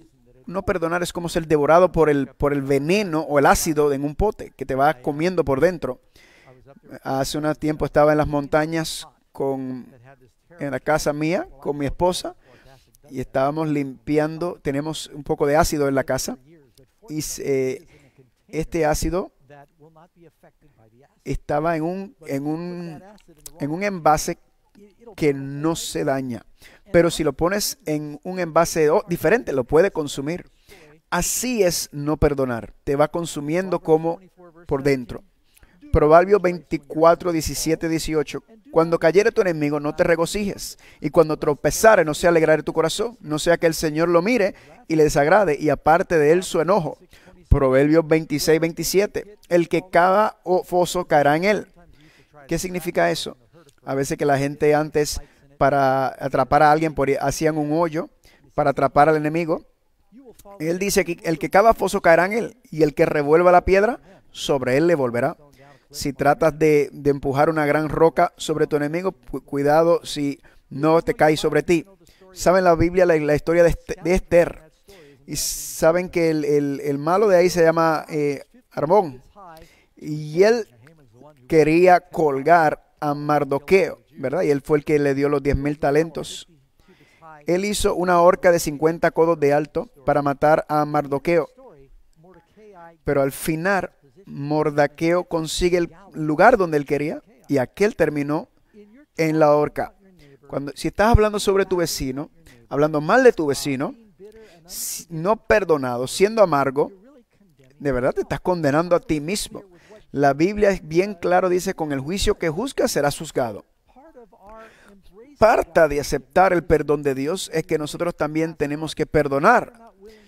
como ser devorado por el veneno o el ácido en un pote que te va comiendo por dentro. Hace un tiempo estaba en las montañas en la casa mía con mi esposa, y estábamos limpiando. Tenemos un poco de ácido en la casa, y este ácido estaba en un envase que no se daña. Pero si lo pones en un envase diferente, lo puede consumir. Así es no perdonar. Te va consumiendo como por dentro. Proverbios 24, 17, 18. Cuando cayere tu enemigo, no te regocijes. Y cuando tropezare, no sea alegrar tu corazón. No sea que el Señor lo mire y le desagrade y aparte de él su enojo. Proverbios 26, 27. El que cava foso caerá en él. ¿Qué significa eso? A veces que la gente antes, para atrapar a alguien, hacían un hoyo para atrapar al enemigo. Él dice que el que cava foso caerá en él, y el que revuelva la piedra, sobre él le volverá. Si tratas de empujar una gran roca sobre tu enemigo, cuidado si no te cae sobre ti. ¿Saben la Biblia, la historia de Esther? Y saben que el malo de ahí se llama Arbón. y él quería colgar a Mardoqueo, ¿verdad? Y él fue el que le dio los 10,000 talentos. Él hizo una horca de 50 codos de alto para matar a Mardoqueo. Pero al final, Mardoqueo consigue el lugar donde él quería y aquel terminó en la horca. Si estás hablando sobre tu vecino, hablando mal de tu vecino, no perdonado, siendo amargo, de verdad te estás condenando a ti mismo. La Biblia es bien claro, dice, con el juicio que juzgas serás juzgado. Parte de aceptar el perdón de Dios es que nosotros también tenemos que perdonar.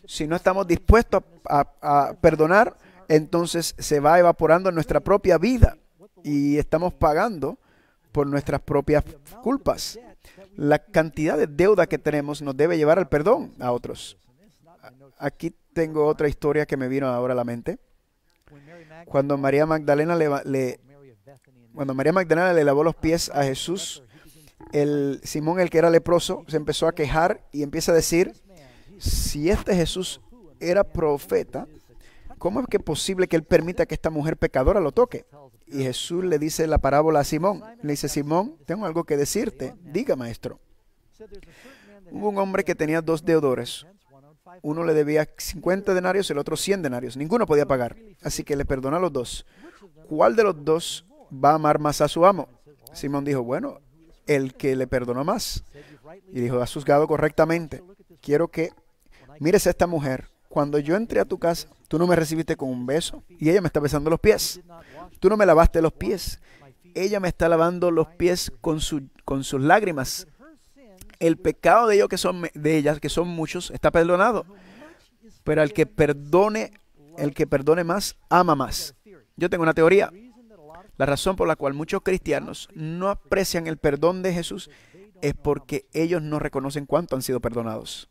Si no estamos dispuestos a perdonar, entonces se va evaporando en nuestra propia vida y estamos pagando por nuestras propias culpas. La cantidad de deuda que tenemos nos debe llevar al perdón a otros. Aquí tengo otra historia que me vino ahora a la mente. Cuando María Magdalena le lavó los pies a Jesús, Simón, el que era leproso, se empezó a quejar y empieza a decir, si este Jesús era profeta, ¿cómo es que es posible que él permita que esta mujer pecadora lo toque? Y Jesús le dice la parábola a Simón. Le dice, Simón, tengo algo que decirte. Diga, maestro. Hubo un hombre que tenía 2 deudores. Uno le debía 50 denarios, el otro 100 denarios. Ninguno podía pagar. Así que le perdonó a los 2. ¿Cuál de los 2 va a amar más a su amo? Simón dijo, bueno, el que le perdonó más. Y dijo, has juzgado correctamente. Quiero que mires a esta mujer. Cuando yo entré a tu casa, tú no me recibiste con un beso y ella me está besando los pies. Tú no me lavaste los pies. Ella me está lavando los pies con sus lágrimas. El pecado de ellas, que son muchos, está perdonado. Pero el que perdone más, ama más. Yo tengo una teoría. La razón por la cual muchos cristianos no aprecian el perdón de Jesús es porque ellos no reconocen cuánto han sido perdonados.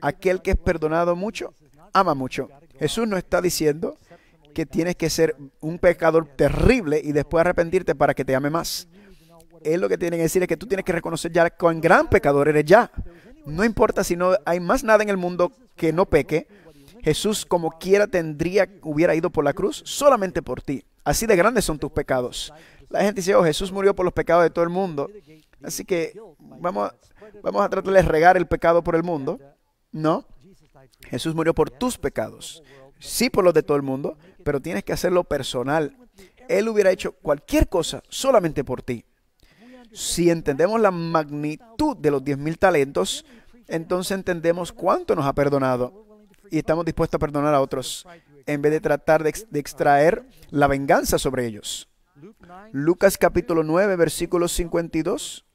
Aquel que es perdonado mucho, ama mucho. Jesús no está diciendo que tienes que ser un pecador terrible y después arrepentirte para que te ame más. Él lo que tiene que decir es que tú tienes que reconocer ya cuán gran pecador eres ya. No importa si no hay más nada en el mundo que no peque. Jesús como quiera hubiera ido por la cruz solamente por ti. Así de grandes son tus pecados. La gente dice, oh, Jesús murió por los pecados de todo el mundo. Así que vamos a tratar de regar el pecado por el mundo. No. Jesús murió por tus pecados. Sí por los de todo el mundo, pero tienes que hacerlo personal. Él hubiera hecho cualquier cosa solamente por ti. Si entendemos la magnitud de los 10,000 talentos, entonces entendemos cuánto nos ha perdonado y estamos dispuestos a perdonar a otros en vez de tratar de extraer la venganza sobre ellos. Lucas capítulo 9, versículo 52.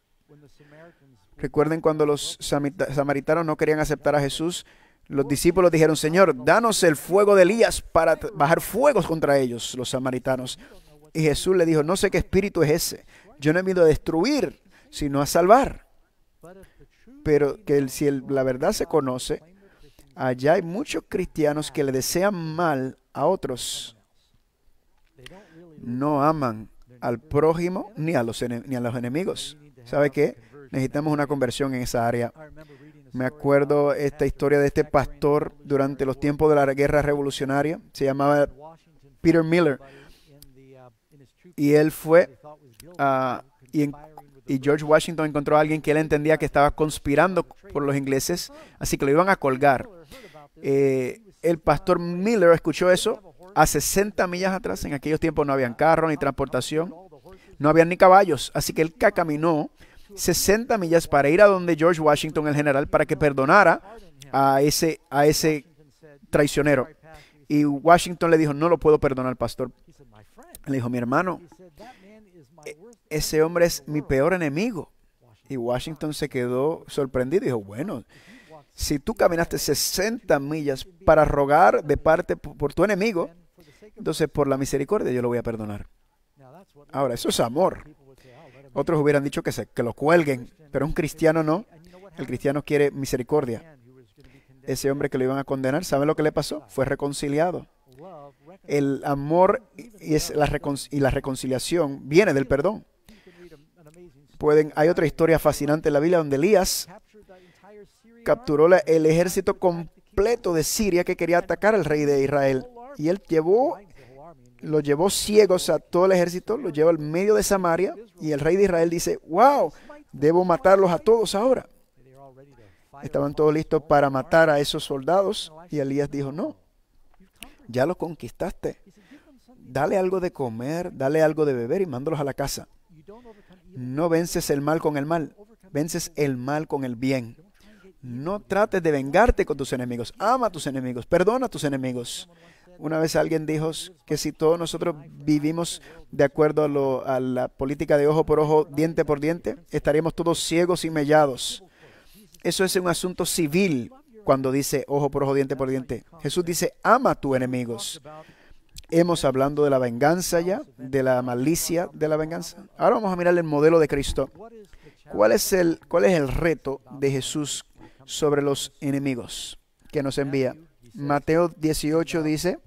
Recuerden cuando los samaritanos no querían aceptar a Jesús, los discípulos dijeron, Señor, danos el fuego de Elías para bajar fuegos contra ellos, los samaritanos. Y Jesús le dijo, no sé qué espíritu es ese. Yo no he venido a destruir, sino a salvar. Pero que si la verdad se conoce, allá hay muchos cristianos que le desean mal a otros. No aman al prójimo ni a los enemigos. ¿Sabe qué? Necesitamos una conversión en esa área. Me acuerdo esta historia de este pastor durante los tiempos de la guerra revolucionaria. Se llamaba Peter Miller. Y él fue y George Washington encontró a alguien que él entendía que estaba conspirando por los ingleses, así que lo iban a colgar. El pastor Miller escuchó eso a 60 millas atrás. En aquellos tiempos no habían carro ni transportación, no habían ni caballos, así que él caminó 60 millas para ir a donde George Washington, el general, para que perdonara a ese traicionero. Y Washington le dijo, no lo puedo perdonar, pastor. Le dijo, mi hermano, ese hombre es mi peor enemigo. Y Washington se quedó sorprendido y dijo, bueno, si tú caminaste 60 millas para rogar de parte por tu enemigo, entonces por la misericordia yo lo voy a perdonar. Ahora, eso es amor. Otros hubieran dicho que lo cuelguen, pero un cristiano no. El cristiano quiere misericordia. Ese hombre que lo iban a condenar, ¿saben lo que le pasó? Fue reconciliado. El amor y la reconciliación viene del perdón. Hay otra historia fascinante en la Biblia donde Elías capturó el ejército completo de Siria que quería atacar al rey de Israel. Y él llevó los llevó ciegos a todo el ejército, los lleva al medio de Samaria, y el rey de Israel dice, wow, debo matarlos a todos ahora. Estaban todos listos para matar a esos soldados, y Elías dijo, no, ya los conquistaste. Dale algo de comer, dale algo de beber y mándalos a la casa. No vences el mal con el mal, vences el mal con el bien. No trates de vengarte con tus enemigos, ama a tus enemigos, perdona a tus enemigos. Una vez alguien dijo que si todos nosotros vivimos de acuerdo a la política de ojo por ojo, diente por diente, estaríamos todos ciegos y mellados. Eso es un asunto civil cuando dice ojo por ojo, diente por diente. Jesús dice, ama a tus enemigos. Hemos hablando de la venganza ya, de la malicia de la venganza. Ahora vamos a mirar el modelo de Cristo. ¿Cuál es el reto de Jesús sobre los enemigos que nos envía? Mateo 18 dice,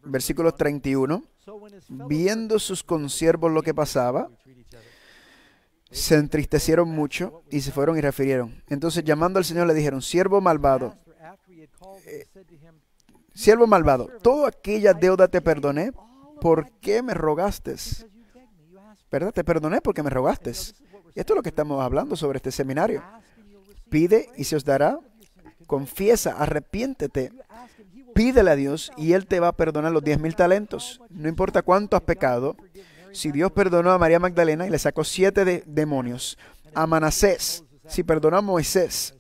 versículo 31, viendo sus consiervos lo que pasaba, se entristecieron mucho y se fueron y refirieron. Entonces, llamando al Señor, le dijeron, siervo malvado, toda aquella deuda te perdoné, ¿por qué me rogaste? ¿Verdad? Te perdoné porque me rogaste. Y esto es lo que estamos hablando sobre este seminario. Pide y se os dará. Confiesa, arrepiéntete. Pídele a Dios y Él te va a perdonar los 10,000 talentos. No importa cuánto has pecado. Si Dios perdonó a María Magdalena y le sacó 7 demonios, a Manasés, si perdonó a Moisés,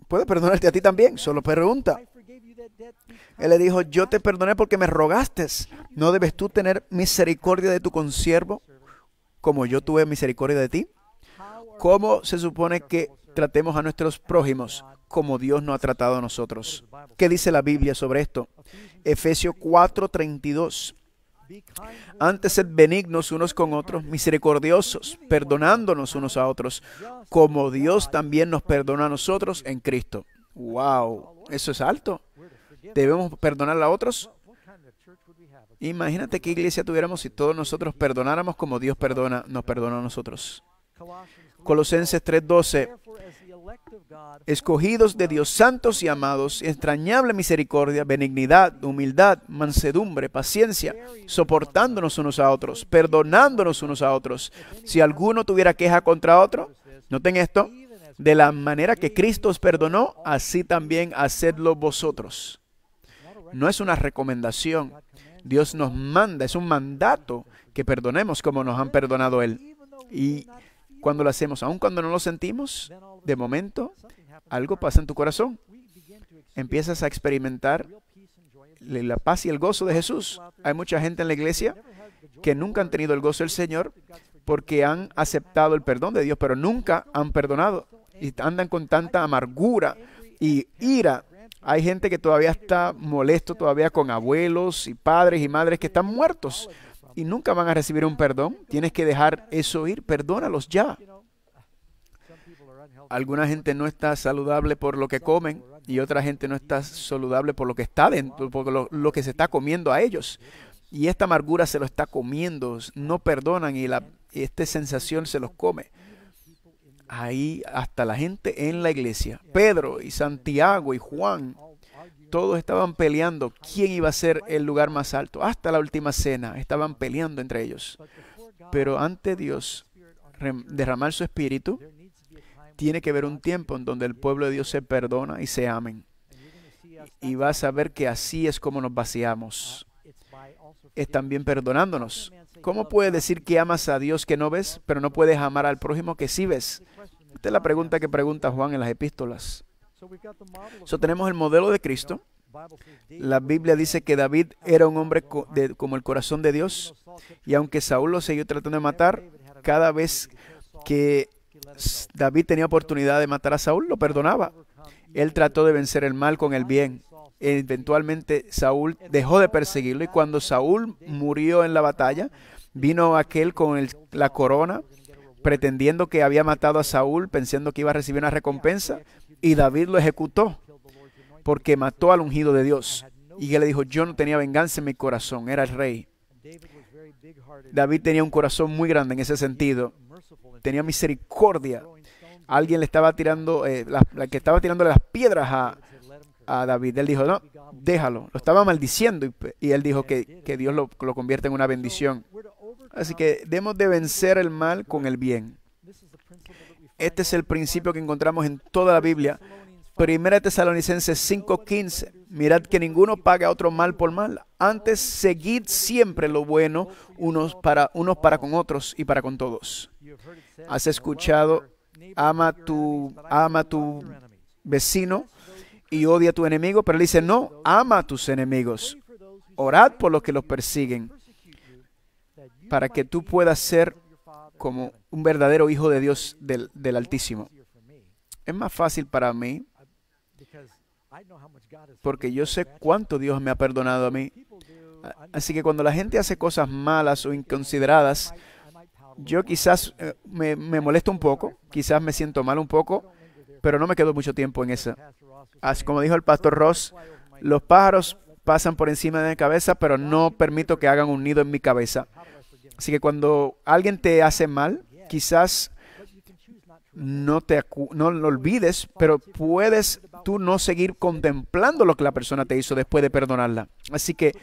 puede perdonarte a ti también. Solo pregunta. Él le dijo, yo te perdoné porque me rogaste. ¿No debes tú tener misericordia de tu consiervo como yo tuve misericordia de ti? ¿Cómo se supone que tratemos a nuestros prójimos como Dios nos ha tratado a nosotros? ¿Qué dice la Biblia sobre esto? Efesios 4:32. Antes sed benignos unos con otros, misericordiosos, perdonándonos unos a otros, como Dios también nos perdona a nosotros en Cristo. ¡Wow! Eso es alto. ¿Debemos perdonar a otros? Imagínate qué iglesia tuviéramos si todos nosotros perdonáramos como Dios nos perdona a nosotros. Colosenses 3:12. Escogidos de Dios, santos y amados, entrañable misericordia, benignidad, humildad, mansedumbre, paciencia, soportándonos unos a otros, perdonándonos unos a otros. Si alguno tuviera queja contra otro, noten esto, de la manera que Cristo os perdonó, así también hacedlo vosotros. No es una recomendación. Dios nos manda, es un mandato que perdonemos como nos han perdonado Él. Y cuando lo hacemos, aun cuando no lo sentimos, de momento, algo pasa en tu corazón. Empiezas a experimentar la paz y el gozo de Jesús. Hay mucha gente en la iglesia que nunca han tenido el gozo del Señor porque han aceptado el perdón de Dios, pero nunca han perdonado. Y andan con tanta amargura y ira. Hay gente que todavía está molesto todavía con abuelos y padres y madres que están muertos y nunca van a recibir un perdón. Tienes que dejar eso ir. Perdónalos ya. Alguna gente no está saludable por lo que comen y otra gente no está saludable por lo que está dentro, por lo que se está comiendo a ellos. Y esta amargura se lo está comiendo. No perdonan y esta sensación se los come. Ahí hasta la gente en la iglesia, Pedro y Santiago y Juan, todos estaban peleando quién iba a ser el lugar más alto. Hasta la última cena estaban peleando entre ellos. Pero ante Dios derramar su espíritu, tiene que haber un tiempo en donde el pueblo de Dios se perdona y se amen. Y vas a ver que así es como nos vaciamos. Es también perdonándonos. ¿Cómo puedes decir que amas a Dios que no ves, pero no puedes amar al prójimo que sí ves? Esta es la pregunta que pregunta Juan en las epístolas. Tenemos el modelo de Cristo. La Biblia dice que David era un hombre como el corazón de Dios. Y aunque Saúl lo siguió tratando de matar, cada vez que David tenía oportunidad de matar a Saúl, lo perdonaba. Él trató de vencer el mal con el bien. Eventualmente Saúl dejó de perseguirlo y cuando Saúl murió en la batalla, vino aquel con la corona, pretendiendo que había matado a Saúl, pensando que iba a recibir una recompensa, y David lo ejecutó porque mató al ungido de Dios. Y él le dijo, yo no tenía venganza en mi corazón, era el rey. David tenía un corazón muy grande en ese sentido, tenía misericordia. Alguien le estaba tirando, la que estaba tirándole las piedras a David. Él dijo, no, déjalo. Lo estaba maldiciendo y él dijo que Dios lo convierta en una bendición. Así que debemos de vencer el mal con el bien. Este es el principio que encontramos en toda la Biblia. 1 Tesalonicenses 5:15. Mirad que ninguno pague a otro mal por mal. Antes, seguid siempre lo bueno unos para con otros y para con todos. Has escuchado, ama a tu vecino y odia a tu enemigo, pero él dice, no, ama a tus enemigos. Orad por los que los persiguen, para que tú puedas ser como un verdadero hijo de Dios del Altísimo. Es más fácil para mí, porque yo sé cuánto Dios me ha perdonado a mí. Así que cuando la gente hace cosas malas o inconsideradas, yo quizás me molesto un poco, quizás me siento mal un poco, pero no me quedo mucho tiempo en eso. Así como dijo el pastor Ross, los pájaros pasan por encima de mi cabeza, pero no permito que hagan un nido en mi cabeza. Así que cuando alguien te hace mal, quizás no lo olvides, pero puedes tú no seguir contemplando lo que la persona te hizo después de perdonarla. Así que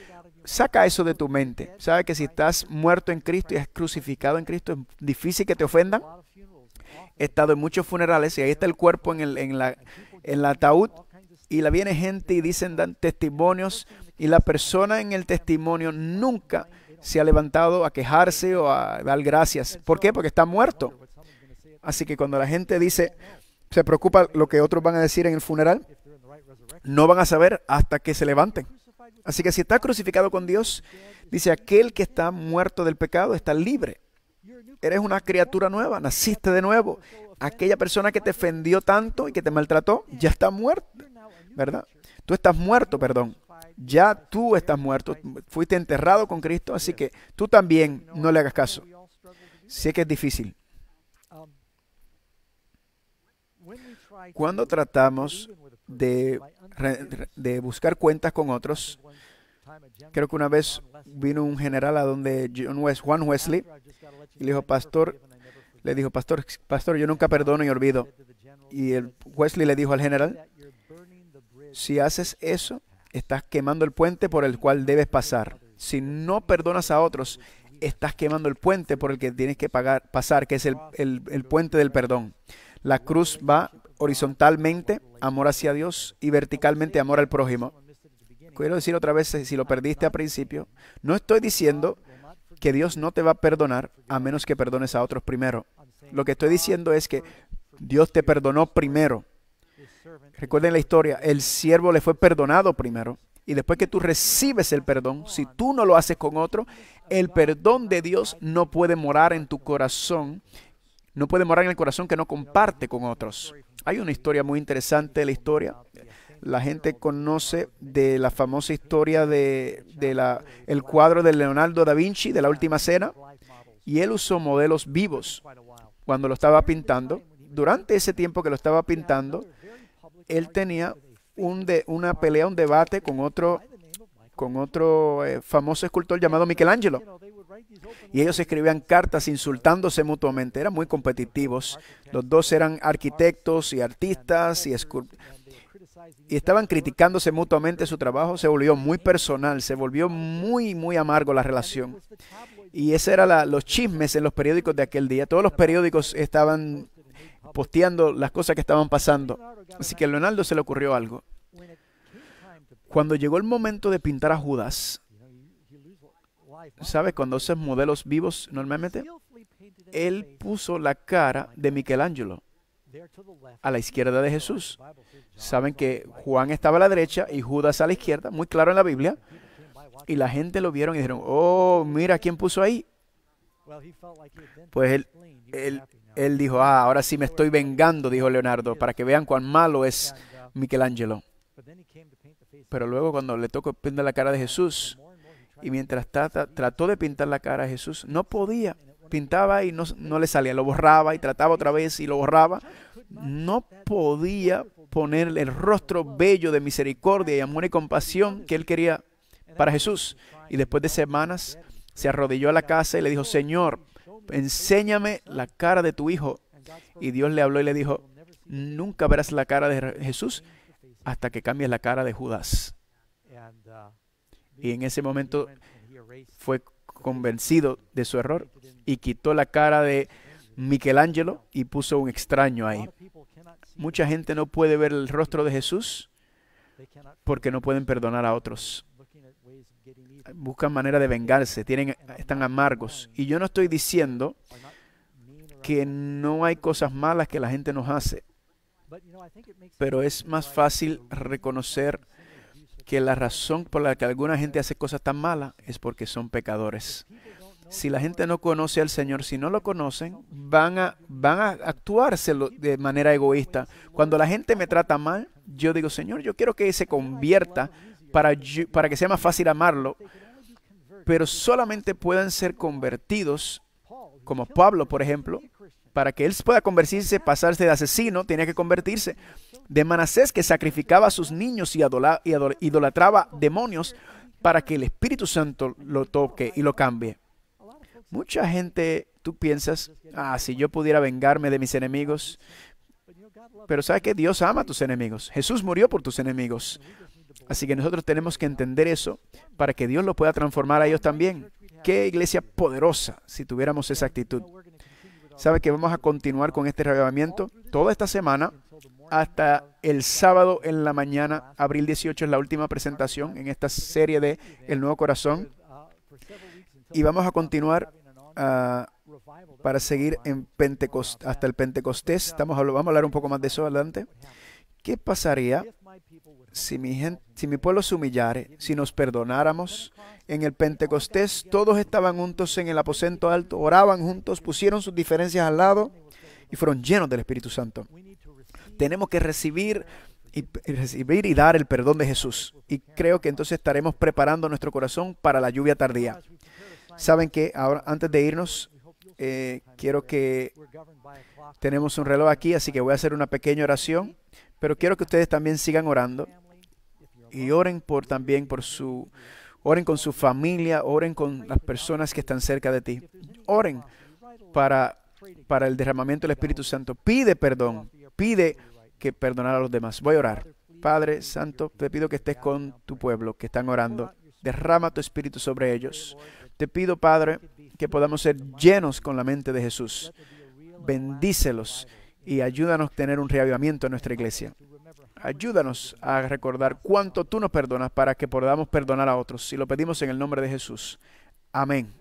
saca eso de tu mente. Sabe que si estás muerto en Cristo y has crucificado en Cristo, es difícil que te ofendan. He estado en muchos funerales y ahí está el cuerpo en el ataúd y viene gente y dan testimonios y la persona en el testimonio nunca se ha levantado a quejarse o a dar gracias. ¿Por qué? Porque está muerto. Así que cuando la gente se preocupa lo que otros van a decir en el funeral, no van a saber hasta que se levanten. Así que si estás crucificado con Dios, dice, aquel que está muerto del pecado está libre. Eres una criatura nueva, naciste de nuevo. Aquella persona que te ofendió tanto y que te maltrató, ya está muerta, ¿verdad? Tú estás muerto, perdón. Ya tú estás muerto, fuiste enterrado con Cristo, así que tú también no le hagas caso. Sé que es difícil. Cuando tratamos de buscar cuentas con otros, creo que una vez vino un general a donde Juan Wesley y le dijo, pastor, yo nunca perdono y olvido. Y Wesley le dijo al general, si haces eso, estás quemando el puente por el cual debes pasar. Si no perdonas a otros, estás quemando el puente por el que tienes que pasar, que es el puente del perdón. La cruz va horizontalmente, amor hacia Dios, y verticalmente, amor al prójimo. Quiero decir otra vez, si lo perdiste al principio, no estoy diciendo que Dios no te va a perdonar a menos que perdones a otros primero. Lo que estoy diciendo es que Dios te perdonó primero. Recuerden la historia, el siervo le fue perdonado primero. Y después que tú recibes el perdón, si tú no lo haces con otro, el perdón de Dios no puede morar en tu corazón. No puede morar en el corazón que no comparte con otros. Hay una historia muy interesante de la historia. La gente conoce de la famosa historia el cuadro de Leonardo da Vinci, de la Última Cena. Y él usó modelos vivos cuando lo estaba pintando. Durante ese tiempo que lo estaba pintando, él tenía una pelea, un debate con otro famoso escultor llamado Michelangelo. Y ellos escribían cartas insultándose mutuamente. Eran muy competitivos. Los dos eran arquitectos y artistas y estaban criticándose mutuamente su trabajo. Se volvió muy personal, se volvió muy, muy amargo la relación. Y ese era los chismes en los periódicos de aquel día. Todos los periódicos estaban posteando las cosas que estaban pasando. Así que a Leonardo se le ocurrió algo. Cuando llegó el momento de pintar a Judas, ¿sabes? Cuando usas modelos vivos normalmente, él puso la cara de Michelangelo a la izquierda de Jesús. Saben que Juan estaba a la derecha y Judas a la izquierda, muy claro en la Biblia. Y la gente lo vieron y dijeron, oh, mira quién puso ahí. Pues él dijo, ahora sí me estoy vengando, dijo Leonardo, para que vean cuán malo es Michelangelo. Pero luego cuando le tocó pintar la cara de Jesús, y mientras trató de pintar la cara de Jesús, no podía. Pintaba y no le salía, lo borraba y trataba otra vez y lo borraba. No podía poner el rostro bello de misericordia y amor y compasión que él quería para Jesús. Y después de semanas se arrodilló a la casa y le dijo, Señor, enséñame la cara de tu hijo. Y Dios le habló y le dijo, nunca verás la cara de Jesús hasta que cambies la cara de Judas. Y en ese momento fue convencido de su error y quitó la cara de Michelangelo y puso un extraño ahí. Mucha gente no puede ver el rostro de Jesús porque no pueden perdonar a otros. Buscan manera de vengarse, están amargos. Y yo no estoy diciendo que no hay cosas malas que la gente nos hace, pero es más fácil reconocer que la razón por la que alguna gente hace cosas tan malas es porque son pecadores. Si la gente no conoce al Señor, si no lo conocen, van a actuárselo de manera egoísta. Cuando la gente me trata mal, yo digo, Señor, yo quiero que se convierta para que sea más fácil amarlo, pero solamente puedan ser convertidos, como Pablo, por ejemplo. Para que él pueda convertirse, pasarse de asesino, tenía que convertirse. De Manasés, que sacrificaba a sus niños y idolatraba demonios para que el Espíritu Santo lo toque y lo cambie. Mucha gente, tú piensas, si yo pudiera vengarme de mis enemigos. Pero ¿sabes qué? Dios ama a tus enemigos. Jesús murió por tus enemigos. Así que nosotros tenemos que entender eso para que Dios lo pueda transformar a ellos también. Qué iglesia poderosa si tuviéramos esa actitud. ¿Sabe que vamos a continuar con este reavivamiento toda esta semana hasta el sábado en la mañana? Abril 18 es la última presentación en esta serie de El Nuevo Corazón. Y vamos a continuar para seguir en hasta el Pentecostés. Vamos a hablar un poco más de eso adelante. ¿Qué pasaría si mi pueblo se humillare, si nos perdonáramos? En el Pentecostés todos estaban juntos en el aposento alto, oraban juntos, pusieron sus diferencias al lado y fueron llenos del Espíritu Santo. Tenemos que recibir y dar el perdón de Jesús. Y creo que entonces estaremos preparando nuestro corazón para la lluvia tardía. Saben que ahora, antes de irnos, quiero que tenemos un reloj aquí, así que voy a hacer una pequeña oración, pero quiero que ustedes también sigan orando y oren oren con su familia, oren con las personas que están cerca de ti. Oren para el derramamiento del Espíritu Santo. Pide perdón, pide que perdonar a los demás. Voy a orar. Padre Santo, te pido que estés con tu pueblo que están orando. Derrama tu Espíritu sobre ellos. Te pido, Padre, que podamos ser llenos con la mente de Jesús. Bendícelos y ayúdanos a tener un reavivamiento en nuestra iglesia. Ayúdanos a recordar cuánto tú nos perdonas para que podamos perdonar a otros. Si lo pedimos en el nombre de Jesús. Amén.